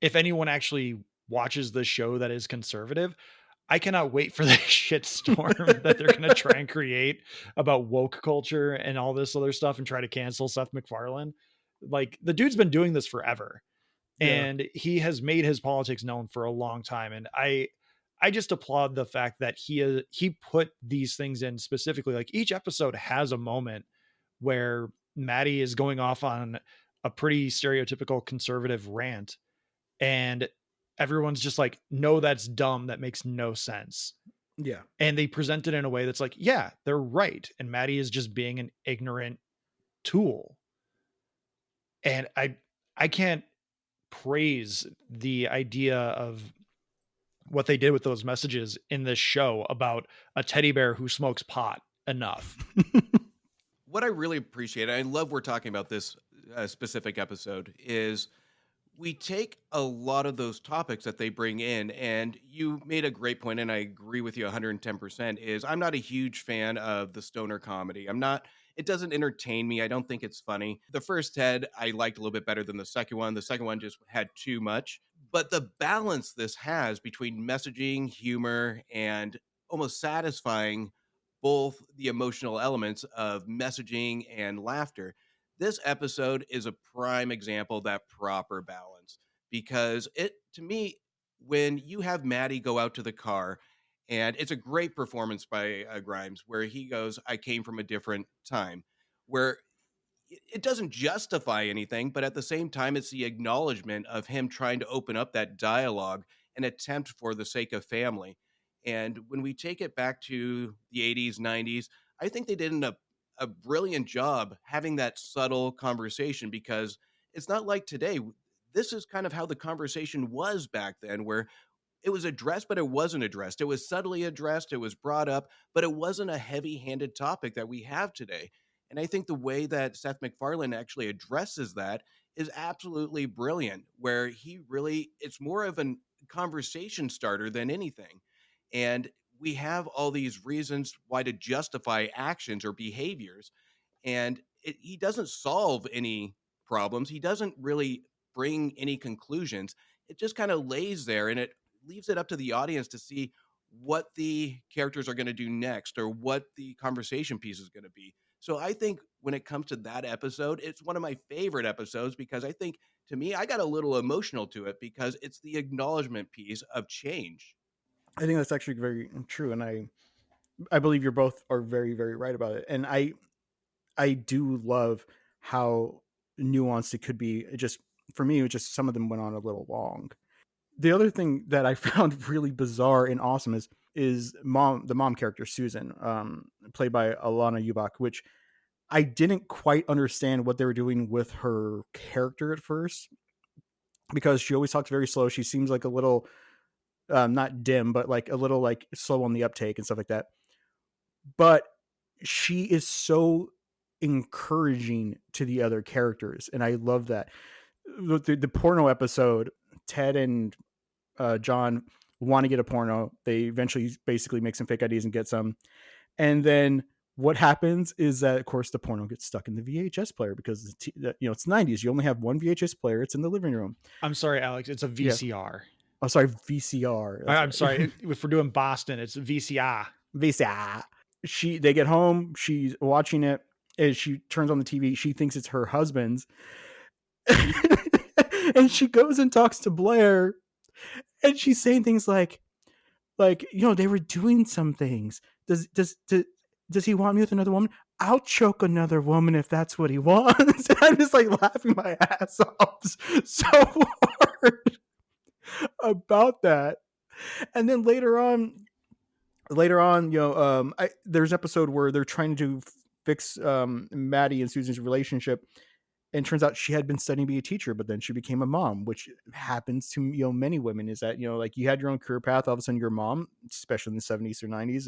if anyone actually watches the show that is conservative, I cannot wait for the shitstorm that they're going to try and create about woke culture and all this other stuff and try to cancel Seth MacFarlane. Like the dude's been doing this forever, Yeah. and he has made his politics known for a long time. And I just applaud the fact that he put these things in specifically. Like each episode has a moment where Maddie is going off on a pretty stereotypical conservative rant, and everyone's just like, no, that's dumb, that makes no sense. Yeah. And they present it in a way that's like, yeah, they're right, and Maddie is just being an ignorant tool. And I can't praise the idea of what they did with those messages in this show about a teddy bear who smokes pot enough. What I really appreciate, I love we're talking about this specific episode, is we take a lot of those topics that they bring in, and you made a great point, and I agree with you 110%, is I'm not a huge fan of the stoner comedy. It doesn't entertain me. I don't think it's funny. The first Ted, I liked a little bit better than the second one. The second one just had too much. But the balance this has between messaging, humor, and almost satisfying both the emotional elements of messaging and laughter, this episode is a prime example of that proper balance, because it, to me, when you have Maddie go out to the car, and it's a great performance by Grimes, where he goes, I came from a different time, where it doesn't justify anything, but at the same time, it's the acknowledgement of him trying to open up that dialogue and attempt for the sake of family. And when we take it back to the 80s, 90s, I think they did a brilliant job having that subtle conversation, because it's not like today. This is kind of how the conversation was back then, where it was addressed, but it wasn't addressed. It was subtly addressed, it was brought up, but it wasn't a heavy-handed topic that we have today. And I think the way that Seth MacFarlane actually addresses that is absolutely brilliant, where he really, it's more of a conversation starter than anything. And we have all these reasons why to justify actions or behaviors. And he doesn't solve any problems. He doesn't really bring any conclusions. It just kind of lays there, and it leaves it up to the audience to see what the characters are going to do next, or what the conversation piece is going to be. So I think when it comes to that episode, it's one of my favorite episodes, because I think, to me, I got a little emotional to it, because it's the acknowledgement piece of change. I think that's actually very true, and I believe you're both are very, very right about it. And I do love how nuanced it could be. It just, for me, it was just some of them went on a little long. The other thing that I found really bizarre and awesome is the mom character Susan, played by Alana Ubach, which I didn't quite understand what they were doing with her character at first, because she always talks very slow. She seems like a little not dim, but like a little like slow on the uptake and stuff like that. but she is so encouraging to the other characters, and I love that. The porno episode, Ted and John want to get a porno. They eventually basically make some fake IDs and get some, and then what happens is that, of course, the porno gets stuck in the VHS player because it's 90s. You only have one VHS player. It's in the living room. I'm sorry, Alex. It's a VCR. Yeah. Oh, sorry, VCR. I'm sorry. If we're doing Boston, it's VCR. VCR. They get home. She's watching it. As she turns on the TV, she thinks it's her husband's. And she goes and talks to Blair. And she's saying things like, they were doing some things. Does he want me with another woman? I'll choke another woman if that's what he wants. And I'm just like laughing my ass off so hard about that. And then later on, there's an episode where they're trying to fix Maddie and Susan's relationship. And it turns out she had been studying to be a teacher, but then she became a mom, which happens to many women. Is that like you had your own career path, all of a sudden your mom, especially in the 70s or 90s,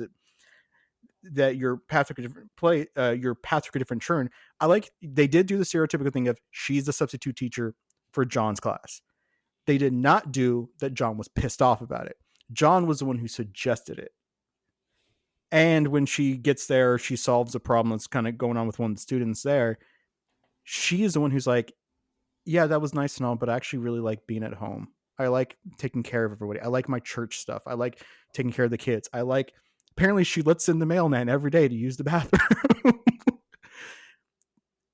that your path took a different turn. I like they did do the stereotypical thing of she's the substitute teacher for John's class. They did not do that John was pissed off about it. John was the one who suggested it. And when she gets there, she solves a problem that's kind of going on with one of the students there. She is the one who's like, yeah, that was nice and all, but I actually really like being at home. I like taking care of everybody. I like my church stuff. I like taking care of the kids. Apparently she lets in the mailman every day to use the bathroom.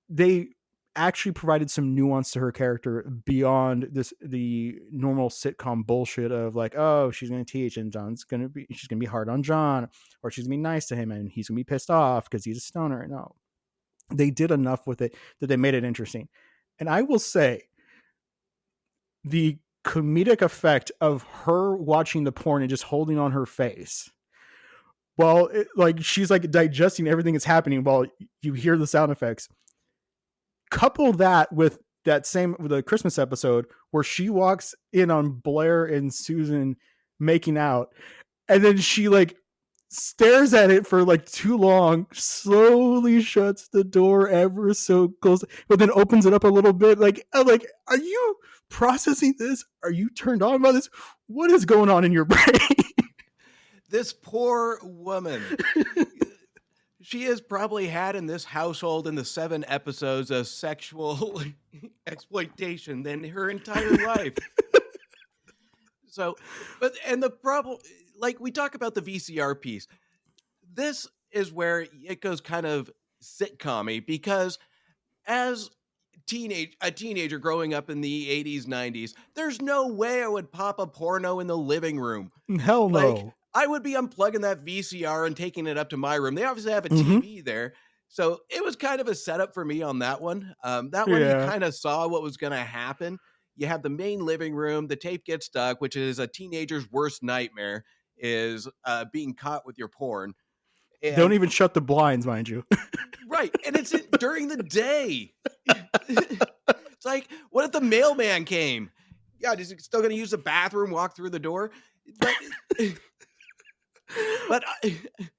They actually provided some nuance to her character beyond the normal sitcom bullshit of like, oh, she's going to teach and she's going to be hard on John, or she's going to be nice to him and he's going to be pissed off because he's a stoner. No, they did enough with it that they made it interesting. And I will say the comedic effect of her watching the porn and just holding on her face while she's like digesting everything that's happening while you hear the sound effects. Couple that with the Christmas episode where she walks in on Blair and Susan making out, and then she stares at it for too long, slowly shuts the door ever so close, but then opens it up a little bit. I'm like, are you processing this? Are you turned on by this? What is going on in your brain? This poor woman. She has probably had in this household in the 7 episodes of sexual exploitation than her entire life. And the problem, we talk about the VCR piece. This is where it goes kind of sitcom-y because as a teenager growing up in the 80s, 90s, there's no way I would pop a porno in the living room. Hell no. I would be unplugging that VCR and taking it up to my room. They obviously have a TV there. So it was kind of a setup for me on that one. You kind of saw what was going to happen. You have the main living room. The tape gets stuck, which is a teenager's worst nightmare, is being caught with your porn. And, don't even shut the blinds, mind you. Right. And it's during the day. It's like, what if the mailman came? Yeah, is he still going to use the bathroom, walk through the door? But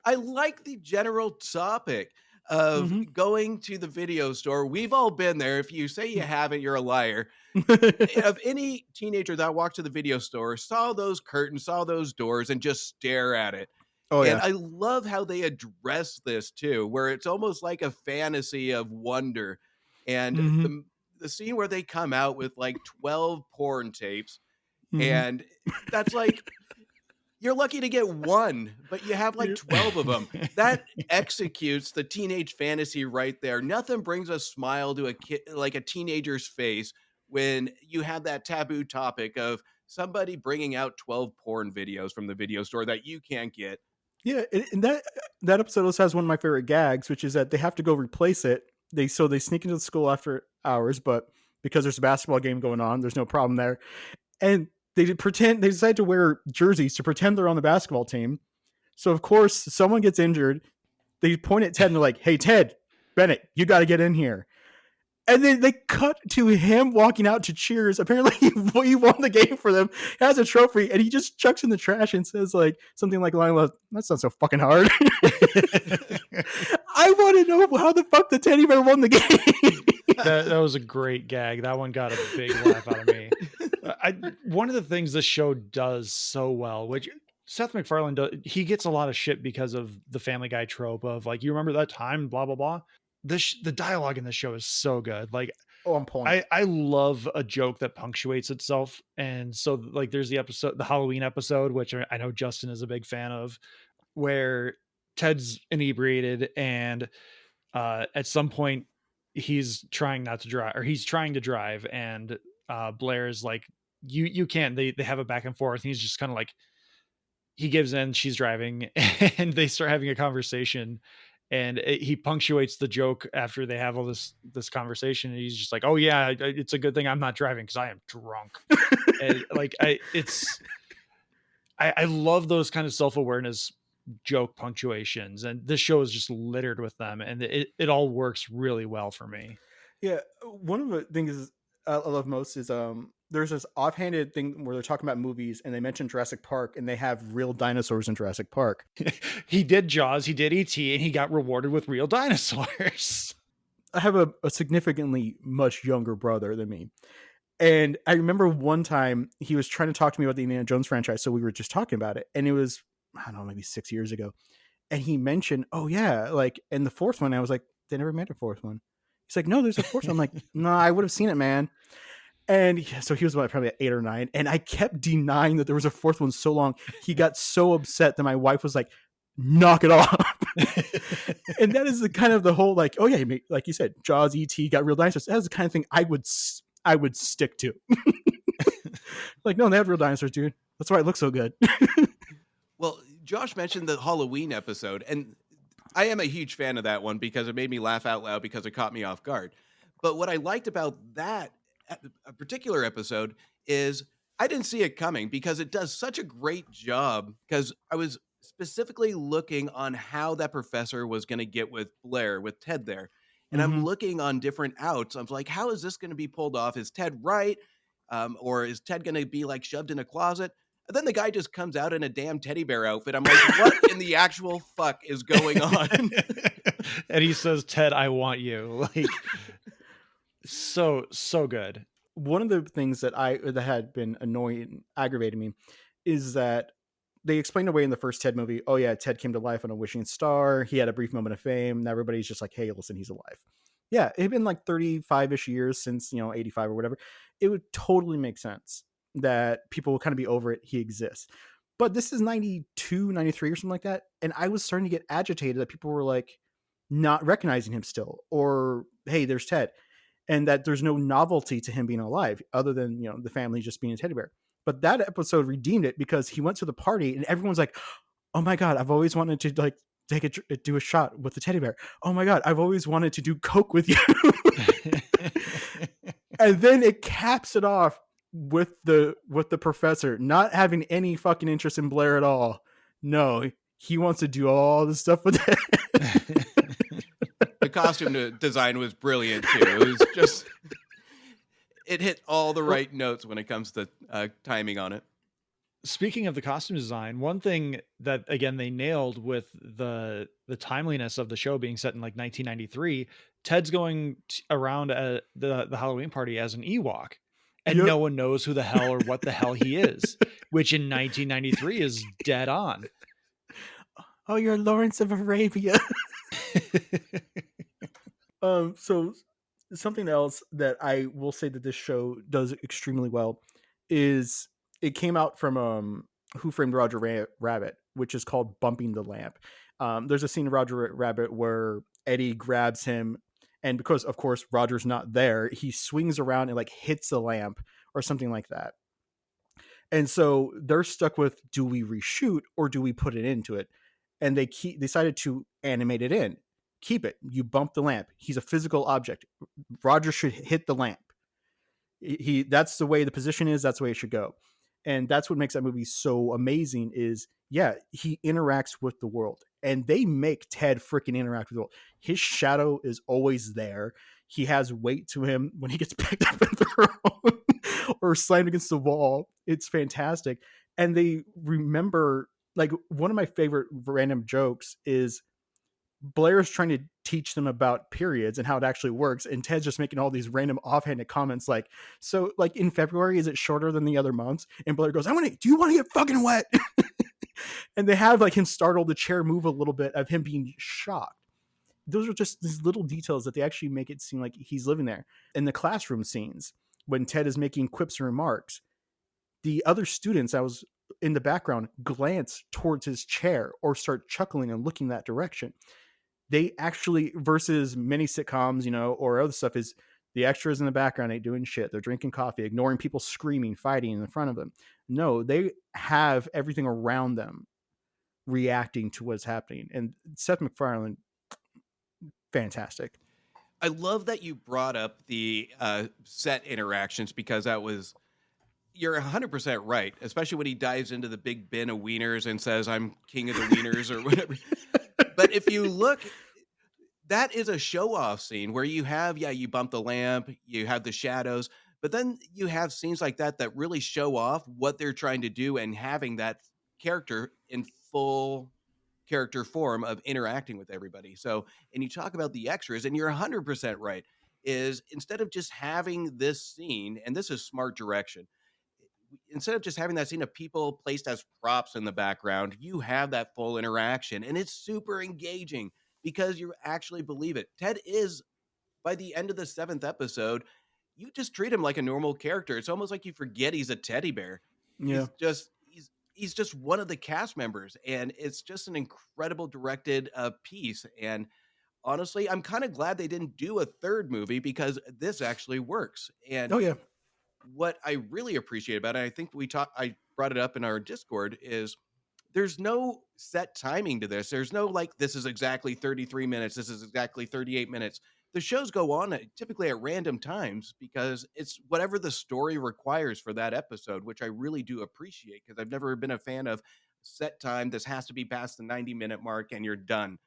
I like the general topic of going to the video store. We've all been there. If you say you haven't, you're a liar. Of any teenager that walked to the video store, saw those curtains, saw those doors, and just stare at it. Oh, yeah. And I love how they address this too, where it's almost like a fantasy of wonder. And the scene where they come out with 12 porn tapes, and that's you're lucky to get one, but you have 12 of them. That executes the teenage fantasy right there. Nothing brings a smile to a kid, a teenager's face, when you have that taboo topic of somebody bringing out 12 porn videos from the video store that you can't get. Yeah, and that episode also has one of my favorite gags, which is that they have to go replace it. They sneak into the school after hours, but because there's a basketball game going on, there's no problem there. And they decide to wear jerseys to pretend they're on the basketball team. So of course someone gets injured. They point at Ted and they're like, "Hey, Ted Bennett, you got to get in here." And then they cut to him walking out to cheers. Apparently, he won the game for them. He has a trophy, and he just chucks in the trash and says like something like, "That's not so fucking hard." I want to know how the fuck the teddy bear won the game. That was a great gag. That one got a big laugh out of me. One of the things this show does so well, which Seth MacFarlane does, he gets a lot of shit because of the Family Guy trope of like, you remember that time, blah blah blah. The dialogue in this show is so good. Like, on point. I love a joke that punctuates itself. And so like there's the Halloween episode, which I know Justin is a big fan of, where Ted's inebriated and at some point he's trying not to drive, or he's trying to drive, and Blair is like, you can't. They have a back and forth, and he's just kind of like, he gives in, she's driving, and they start having a conversation, and he punctuates the joke after they have all this conversation, and he's just like, oh yeah, it's a good thing I'm not driving because I am drunk. And like I love those kind of self-awareness joke punctuations, and this show is just littered with them, and it all works really well for me. Yeah, one of the things I love most is there's this offhanded thing where they're talking about movies and they mention Jurassic Park, and they have real dinosaurs in Jurassic Park. He did Jaws, he did E.T., and he got rewarded with real dinosaurs. I have a significantly much younger brother than me. And I remember one time he was trying to talk to me about the Indiana Jones franchise. So we were just talking about it. And it was, I don't know, maybe 6 years ago. And he mentioned, oh yeah, like, and the fourth one, I was like, they never made a fourth one. He's like, no, there's a fourth one. I'm like, no, I would have seen it, man. And so he was probably at 8 or 9. And I kept denying that there was a fourth one so long. He got so upset that my wife was like, knock it off. And that is the kind of the whole, like, oh yeah, like you said, Jaws, E.T., got real dinosaurs. That's the kind of thing I would stick to. Like, no, they have real dinosaurs, dude. That's why it looks so good. Well, Josh mentioned the Halloween episode, and I am a huge fan of that one because it made me laugh out loud because it caught me off guard. But what I liked about that a particular episode is I didn't see it coming because it does such a great job, because I was specifically looking on how that professor was going to get with Blair, with Ted there. And I'm looking on different outs. I'm like, how is this going to be pulled off? Is Ted right? Or is Ted going to be like shoved in a closet? And then the guy just comes out in a damn teddy bear outfit. I'm like, what in the actual fuck is going on? And he says, Ted, I want you. Like, so good. One of the things that had been annoying, aggravating me, is that they explained away in the first Ted movie, oh yeah, Ted came to life on a wishing star. He had a brief moment of fame. Now everybody's just like, hey, listen, he's alive. Yeah, it had been like 35-ish years since, 85 or whatever. It would totally make sense that people will kind of be over it. He exists. But this is 92, 93 or something like that. And I was starting to get agitated that people were like not recognizing him still, or, hey, there's Ted. And that there's no novelty to him being alive other than, the family just being a teddy bear. But that episode redeemed it because he went to the party and everyone's like, oh my God, I've always wanted to like do a shot with the teddy bear. Oh my God, I've always wanted to do coke with you. And then it caps it off with the professor not having any fucking interest in Blair at all. No, he wants to do all this stuff with it. The costume design was brilliant too. It was just, it hit all the right notes when it comes to timing on it. Speaking of the costume design, one thing that, again, they nailed with the timeliness of the show being set in like 1993, Ted's going around at the Halloween party as an Ewok, and no one knows who the hell or what the hell he is, which in 1993 is dead on. Oh, you're Lawrence of Arabia. So something else that I will say that this show does extremely well is it came out from Who Framed Roger Rabbit, which is called Bumping the Lamp. There's a scene in Roger Rabbit where Eddie grabs him, and because of course Roger's not there, he swings around and like hits the lamp or something like that. And so they're stuck with, do we reshoot or do we put it into it? And they decided to animate it in. Keep it. You bump the lamp. He's a physical object. Roger should hit the lamp. That's the way the position is. That's the way it should go. And that's what makes that movie so amazing is, yeah, he interacts with the world. And they make Ted freaking interact with the world. His shadow is always there. he has weight to him when he gets picked up and thrown or slammed against the wall. It's fantastic. And they remember, like, one of my favorite random jokes is Blair's trying to teach them about periods and how it actually works, and Ted's just making all these random offhanded comments like, so like in February, is it shorter than the other months? And Blair goes, do you want to get fucking wet? And they have like him startle the chair, move a little bit of him being shocked. Those are just these little details that they actually make it seem like he's living there. In the classroom scenes, when Ted is making quips and remarks, the other students I was in the background glance towards his chair or start chuckling and looking that direction. They actually, versus many sitcoms, you know, or other stuff, is the extras in the background ain't doing shit. They're drinking coffee, ignoring people screaming, fighting in front of them. No, they have everything around them reacting to what's happening. And Seth MacFarlane, fantastic. I love that you brought up the set interactions, because you're 100% right, especially when he dives into the big bin of wieners and says, I'm king of the wieners or whatever. But if you look, that is a show-off scene where you have, you bump the lamp, you have the shadows, but then you have scenes like that really show off what they're trying to do, and having that character in full character form of interacting with everybody. So, and you talk about the extras, and you're 100% right, is instead of just having this scene, and this is smart direction, instead of just having that scene of people placed as props in the background, you have that full interaction, and it's super engaging because you actually believe it. Ted is, by the end of the 7th episode, you just treat him like a normal character. It's almost like you forget he's a teddy bear. Yeah. He's just one of the cast members, and it's just an incredible directed piece. And honestly, I'm kind of glad they didn't do a 3rd movie, because this actually works. And what I really appreciate about it, I think I brought it up in our Discord, is there's no set timing to this. There's no like, this is exactly 33 minutes. This is exactly 38 minutes. The shows go on typically at random times, because it's whatever the story requires for that episode, which I really do appreciate, because I've never been a fan of set time. This has to be past the 90-minute mark and you're done.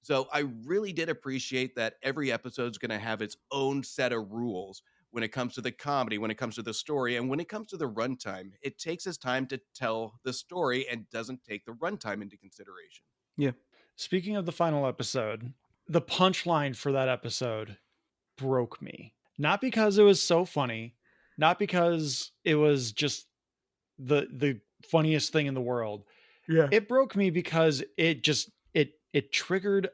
So I really did appreciate that every episode's going to have its own set of rules when it comes to the comedy, when it comes to the story, and when it comes to the runtime. It takes its time to tell the story and doesn't take the runtime into consideration. Yeah. Speaking of the final episode, the punchline for that episode broke me. Not because it was so funny, not because it was just the funniest thing in the world. Yeah. It broke me because it triggered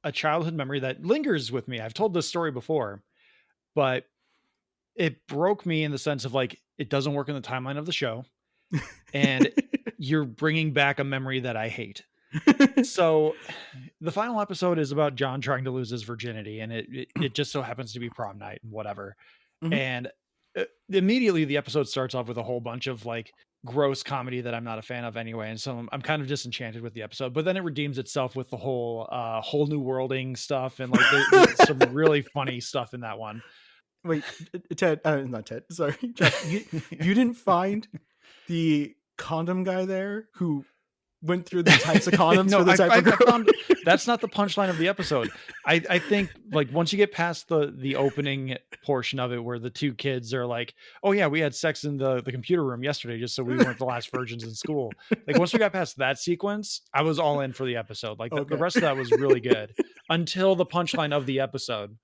a childhood memory that lingers with me. I've told this story before, but it broke me in the sense of like, it doesn't work in the timeline of the show, and you're bringing back a memory that I hate. So the final episode is about John trying to lose his virginity, and it just so happens to be prom night and whatever. Mhm. And immediately the episode starts off with a whole bunch of like gross comedy that I'm not a fan of anyway. And so I'm kind of disenchanted with the episode, but then it redeems itself with the whole new worlding stuff. And like there's some really funny stuff in that one. Wait, Ted, not Ted, sorry. Jeff, you didn't find the condom guy there who went through the types of condoms for the type of girl? I found that's not the punchline of the episode. I think like once you get past the opening portion of it where the two kids are like, oh yeah, we had sex in the computer room yesterday just so we weren't the last virgins in school. Like once we got past that sequence, I was all in for the episode. Like the rest of that was really good until the punchline of the episode,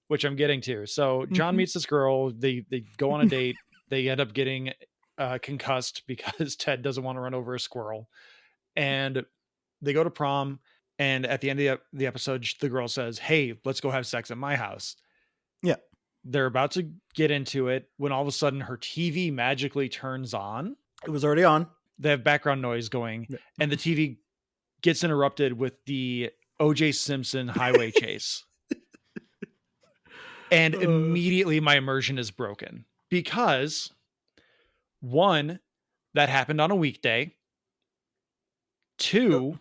which I'm getting to. So John meets this girl, they go on a date, they end up getting concussed because Ted doesn't want to run over a squirrel. And they go to prom, and at the end of the episode, the girl says, hey, let's go have sex at my house. Yeah. They're about to get into it when all of a sudden her TV magically turns on. It was already on. They have background noise going, and the TV gets interrupted with the O.J. Simpson highway chase. And immediately my immersion is broken because, one, that happened on a weekday. 2,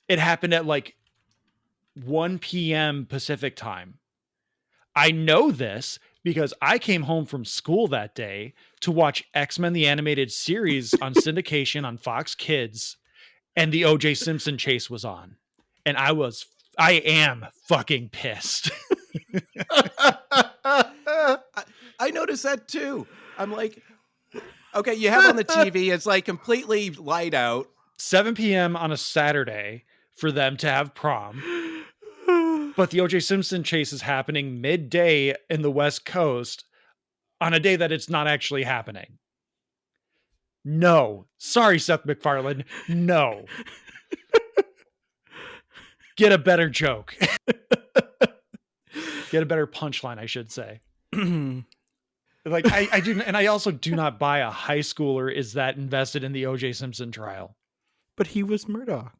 it happened at like 1 p.m. Pacific time. I know this because I came home from school that day to watch X-Men the Animated Series on syndication on Fox Kids, and the O.J. Simpson chase was on. And I am fucking pissed. I noticed that too. I'm like, okay, you have on the TV, it's like completely light out. 7 p.m. on a Saturday for them to have prom. But the O.J. Simpson chase is happening midday in the West Coast on a day that it's not actually happening. No. Sorry, Seth MacFarlane. No. Get a better joke. Get a better punchline, I should say. Like I do, and I also do not buy a high schooler is that invested in the O.J. Simpson trial. But he was Murdoch.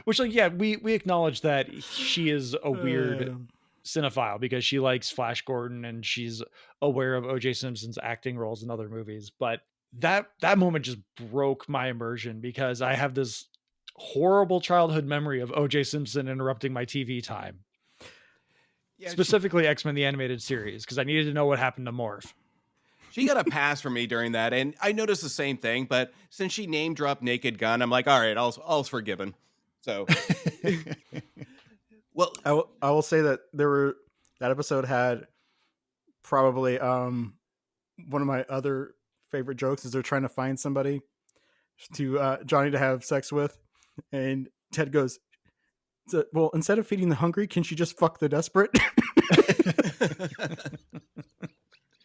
Which, like, yeah, we acknowledge that she is a weird cinephile because she likes Flash Gordon and she's aware of O.J. Simpson's acting roles in other movies. But that moment just broke my immersion because I have this horrible childhood memory of O.J. Simpson interrupting my TV time. Yeah, specifically X-Men the Animated Series, because I needed to know what happened to Morph. She got a pass from me during that, and I noticed the same thing. But since she name dropped Naked Gun, I'm like, all right, all's forgiven. So, well, I will say that that episode had probably one of my other favorite jokes is they're trying to find somebody to Johnny to have sex with, and Ted goes, well, instead of feeding the hungry, can she just fuck the desperate?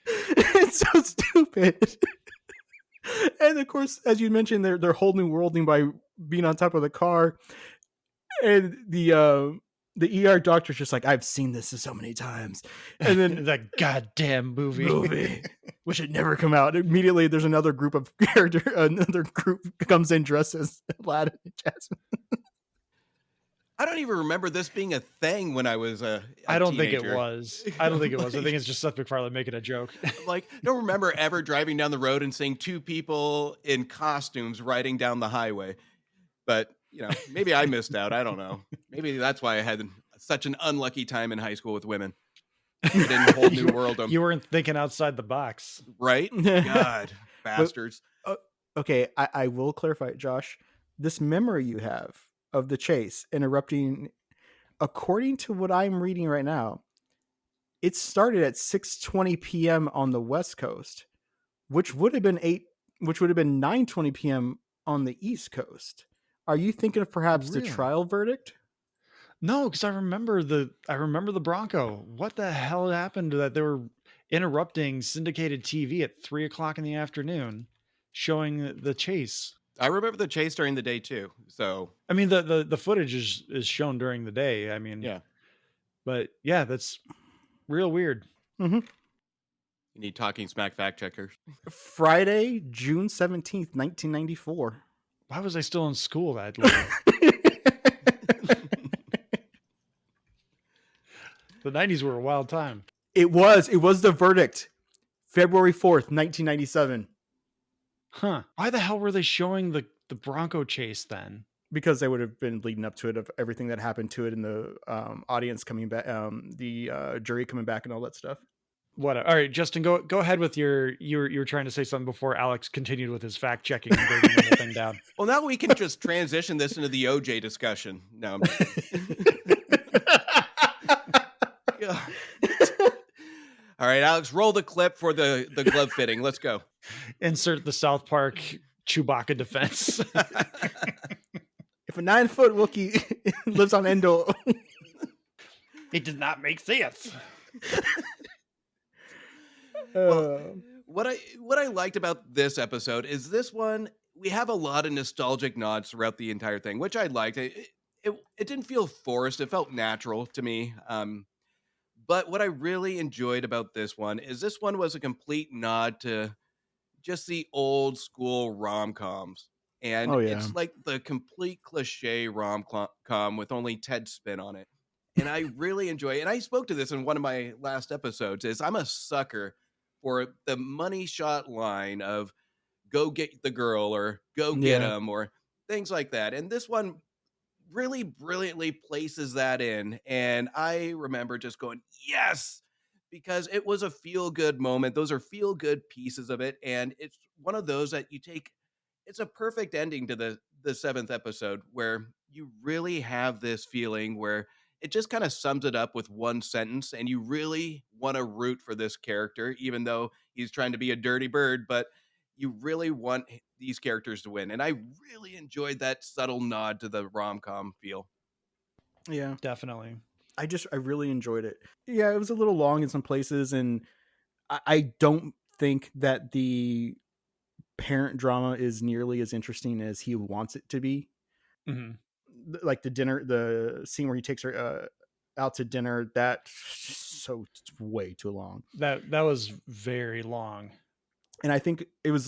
It's so stupid. And of course, as you mentioned, they're whole new worlding by being on top of the car, and the ER doctor's just like, I've seen this so many times, and then that goddamn movie which should never come out. Immediately, there's another group comes in dressed as Aladdin and Jasmine. I don't even remember this being a thing when I was a I don't teenager. think it was. I don't think it was. I think it's just Seth MacFarlane making a joke. Like, don't remember ever driving down the road and seeing two people in costumes riding down the highway. But, maybe I missed out. I don't know. Maybe that's why I had such an unlucky time in high school with women. I didn't whole new world them. You weren't thinking outside the box. Right? God, bastards. Okay, I will clarify, Josh. This memory you have of the chase interrupting, according to what I'm reading right now, it started at 6:20 p.m. on the West Coast, which would have been 9:20 p.m. on the East Coast. Are you thinking of perhaps the trial verdict? No, because I remember the Bronco. What the hell happened to that? They were interrupting syndicated TV at 3:00 in the afternoon, showing the chase. I remember the chase during the day too. So I mean, the footage is shown during the day. I mean, yeah, but yeah, that's real weird. Mm-hmm. You need talking smack fact checkers. Friday, June 17th, 1994. Why was I still in school that late? The 90s were a wild time. It was the verdict. February 4th, 1997. Huh. Why the hell were they showing the Bronco chase then? Because they would have been leading up to it, of everything that happened to it, and the audience coming back, the jury coming back and all that stuff. What? All right, Justin, go ahead with you were trying to say something before Alex continued with his fact checking and breaking the whole thing down. Well, now we can just transition this into the OJ discussion. No. All right, Alex, roll the clip for the glove fitting. Let's go. Insert the South Park Chewbacca defense. If a 9-foot Wookiee lives on Endor, it does not make sense. Well, what I liked about this episode is this one, we have a lot of nostalgic nods throughout the entire thing, which I liked. It didn't feel forced. It felt natural to me. But what I really enjoyed about this one is this one was a complete nod to just the old school rom-coms. And it's like the complete cliche rom-com with only Ted's spin on it. And I really enjoy it. And I spoke to this in one of my last episodes, is I'm a sucker for the money shot line of go get the girl or go get him or things like that. And this one really brilliantly places that in. And I remember just going, yes, because it was a feel-good moment. Those are feel-good pieces of it. And it's one of those that you take, it's a perfect ending to the 7th episode where you really have this feeling where it just kind of sums it up with one sentence, and you really want to root for this character, even though he's trying to be a dirty bird, but you really want these characters to win. And I really enjoyed that subtle nod to the rom-com feel. Yeah, Definitely. I really enjoyed it. Yeah, it was a little long in some places, and I don't think that the parent drama is nearly as interesting as he wants it to be. Mm-hmm. Like the scene where he takes her out to dinner, that's so way too long. That was very long. And I think it was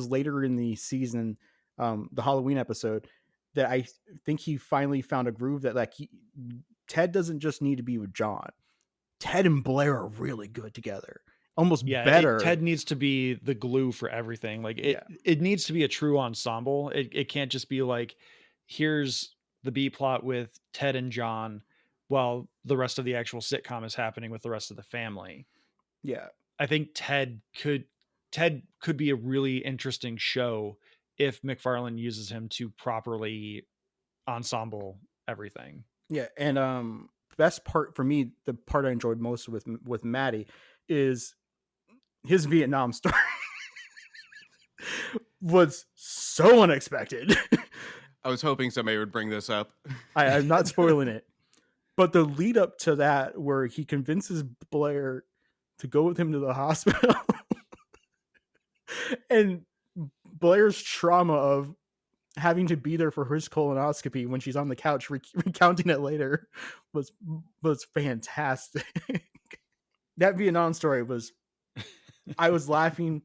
later in the season, the Halloween episode, that I think he finally found a groove that like Ted doesn't just need to be with John. Ted and Blair are really good together. Almost better. Ted needs to be the glue for everything. Like it needs to be a true ensemble. It can't just be like, here's the B plot with Ted and John while the rest of the actual sitcom is happening with the rest of the family. Yeah. I think Ted could be a really interesting show if McFarlane uses him to properly ensemble everything. Yeah, and best part for me, the part I enjoyed most with Maddie, is his Vietnam story. Was so unexpected. I was hoping somebody would bring this up. I'm not spoiling it, but the lead up to that, where he convinces Blair to go with him to the hospital, and Blair's trauma of having to be there for his colonoscopy when she's on the couch recounting it later was fantastic. That Vietnam story was, I was laughing.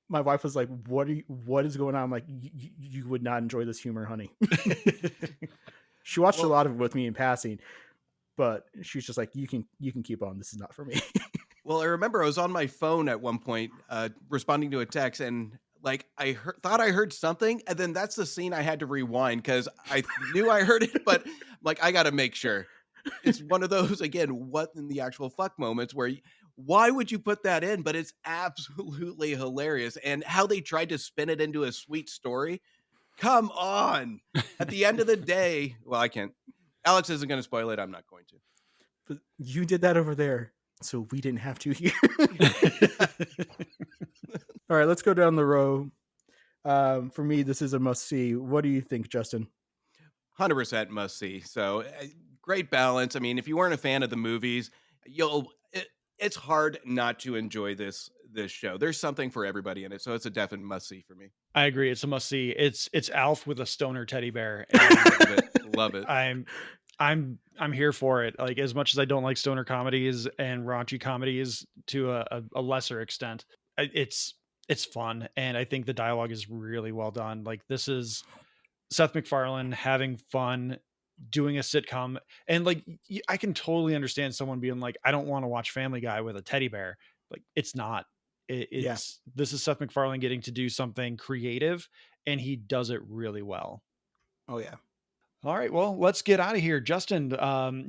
My wife was like, what is going on? I'm like, you would not enjoy this humor, honey. She watched a lot of it with me in passing, but she's just like, you can keep on. This is not for me. Well, I remember I was on my phone at one point, responding to a text, and like thought I heard something, and then that's the scene I had to rewind because I knew I heard it, but like I got to make sure. It's one of those, again, what in the actual fuck moments where why would you put that in? But it's absolutely hilarious, and how they tried to spin it into a sweet story. Come on! At the end of the day, well, I can't. Alex isn't going to spoil it. I'm not going to. But you did that over there, so we didn't have to here. All right, let's go down the row. For me, this is a must-see. What do you think, Justin? 100% must see. So great balance. I mean, if you weren't a fan of the movies, it's hard not to enjoy this show. There's something for everybody in it, so it's a definite must see for me. I agree. It's a must see. It's Alf with a stoner teddy bear. Love it. I'm here for it. Like, as much as I don't like stoner comedies and raunchy comedies to a lesser extent, it's fun, and I think the dialogue is really well done. Like, this is Seth MacFarlane having fun doing a sitcom, and like I can totally understand someone being like, I don't want to watch Family Guy with a teddy bear. Like, it's not. This is Seth MacFarlane getting to do something creative, and he does it really well. Oh yeah. All right, well, let's get out of here. Justin,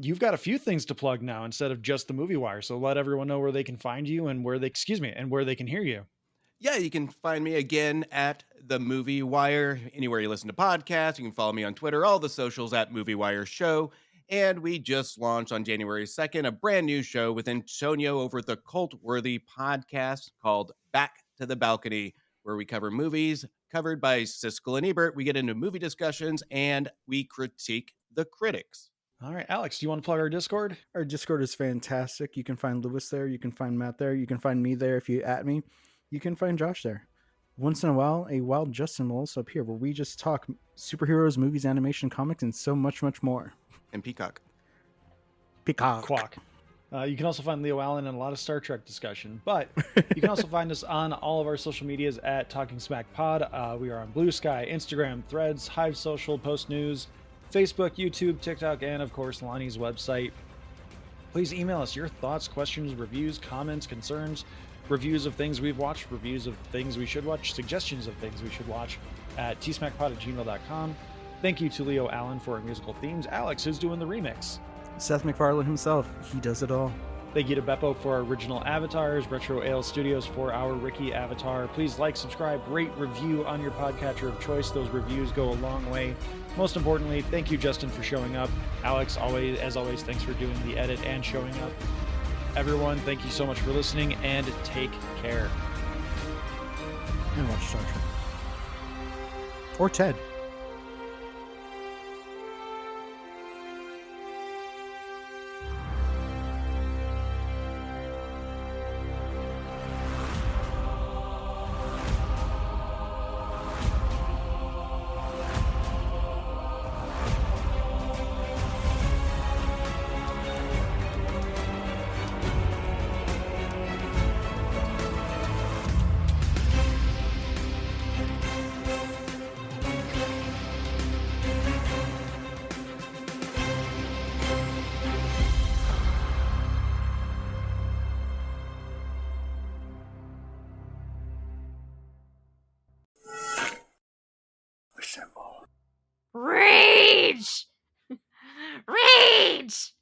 you've got a few things to plug now instead of just the Movie Wire. So let everyone know where they can find you and where they can hear you. Yeah, you can find me again at The Movie Wire, anywhere you listen to podcasts. You can follow me on Twitter, all the socials at Movie Wire Show. And we just launched on January 2nd a brand new show with Antonio over at the Cult-Worthy podcast called Back to the Balcony, where we cover movies covered by Siskel and Ebert. We get into movie discussions and we critique the critics. All right, Alex, do you want to plug our Discord? Our Discord is fantastic. You can find Lewis there. You can find Matt there. You can find me there if you at me. You can find Josh there. Once in a while, a wild Justin will also appear where we just talk superheroes, movies, animation, comics, and so much, much more. And Peacock. Quack. You can also find Leo Allen in a lot of Star Trek discussion, but you can also find us on all of our social medias at Talking Smack Pod. We are on Blue Sky, Instagram, Threads, Hive Social, Post News, Facebook, YouTube, TikTok, and of course Lonnie's website. Please email us your thoughts, questions, reviews, comments, concerns, reviews of things we've watched, reviews of things we should watch, suggestions of things we should watch at tsmackpod@gmail.com. Thank you to Leo Allen for our musical themes. Alex, who's doing the remix? Seth MacFarlane himself. He does it all. Thank you to Beppo for our original avatars, Retro Ale Studios for our Ricky avatar. Please like, subscribe, rate, review on your podcatcher of choice. Those reviews go a long way. Most importantly, thank you, Justin, for showing up. Alex, as always, thanks for doing the edit and showing up. Everyone, thank you so much for listening, and take care. And watch Star Trek. Or Ted. Rage! Rage!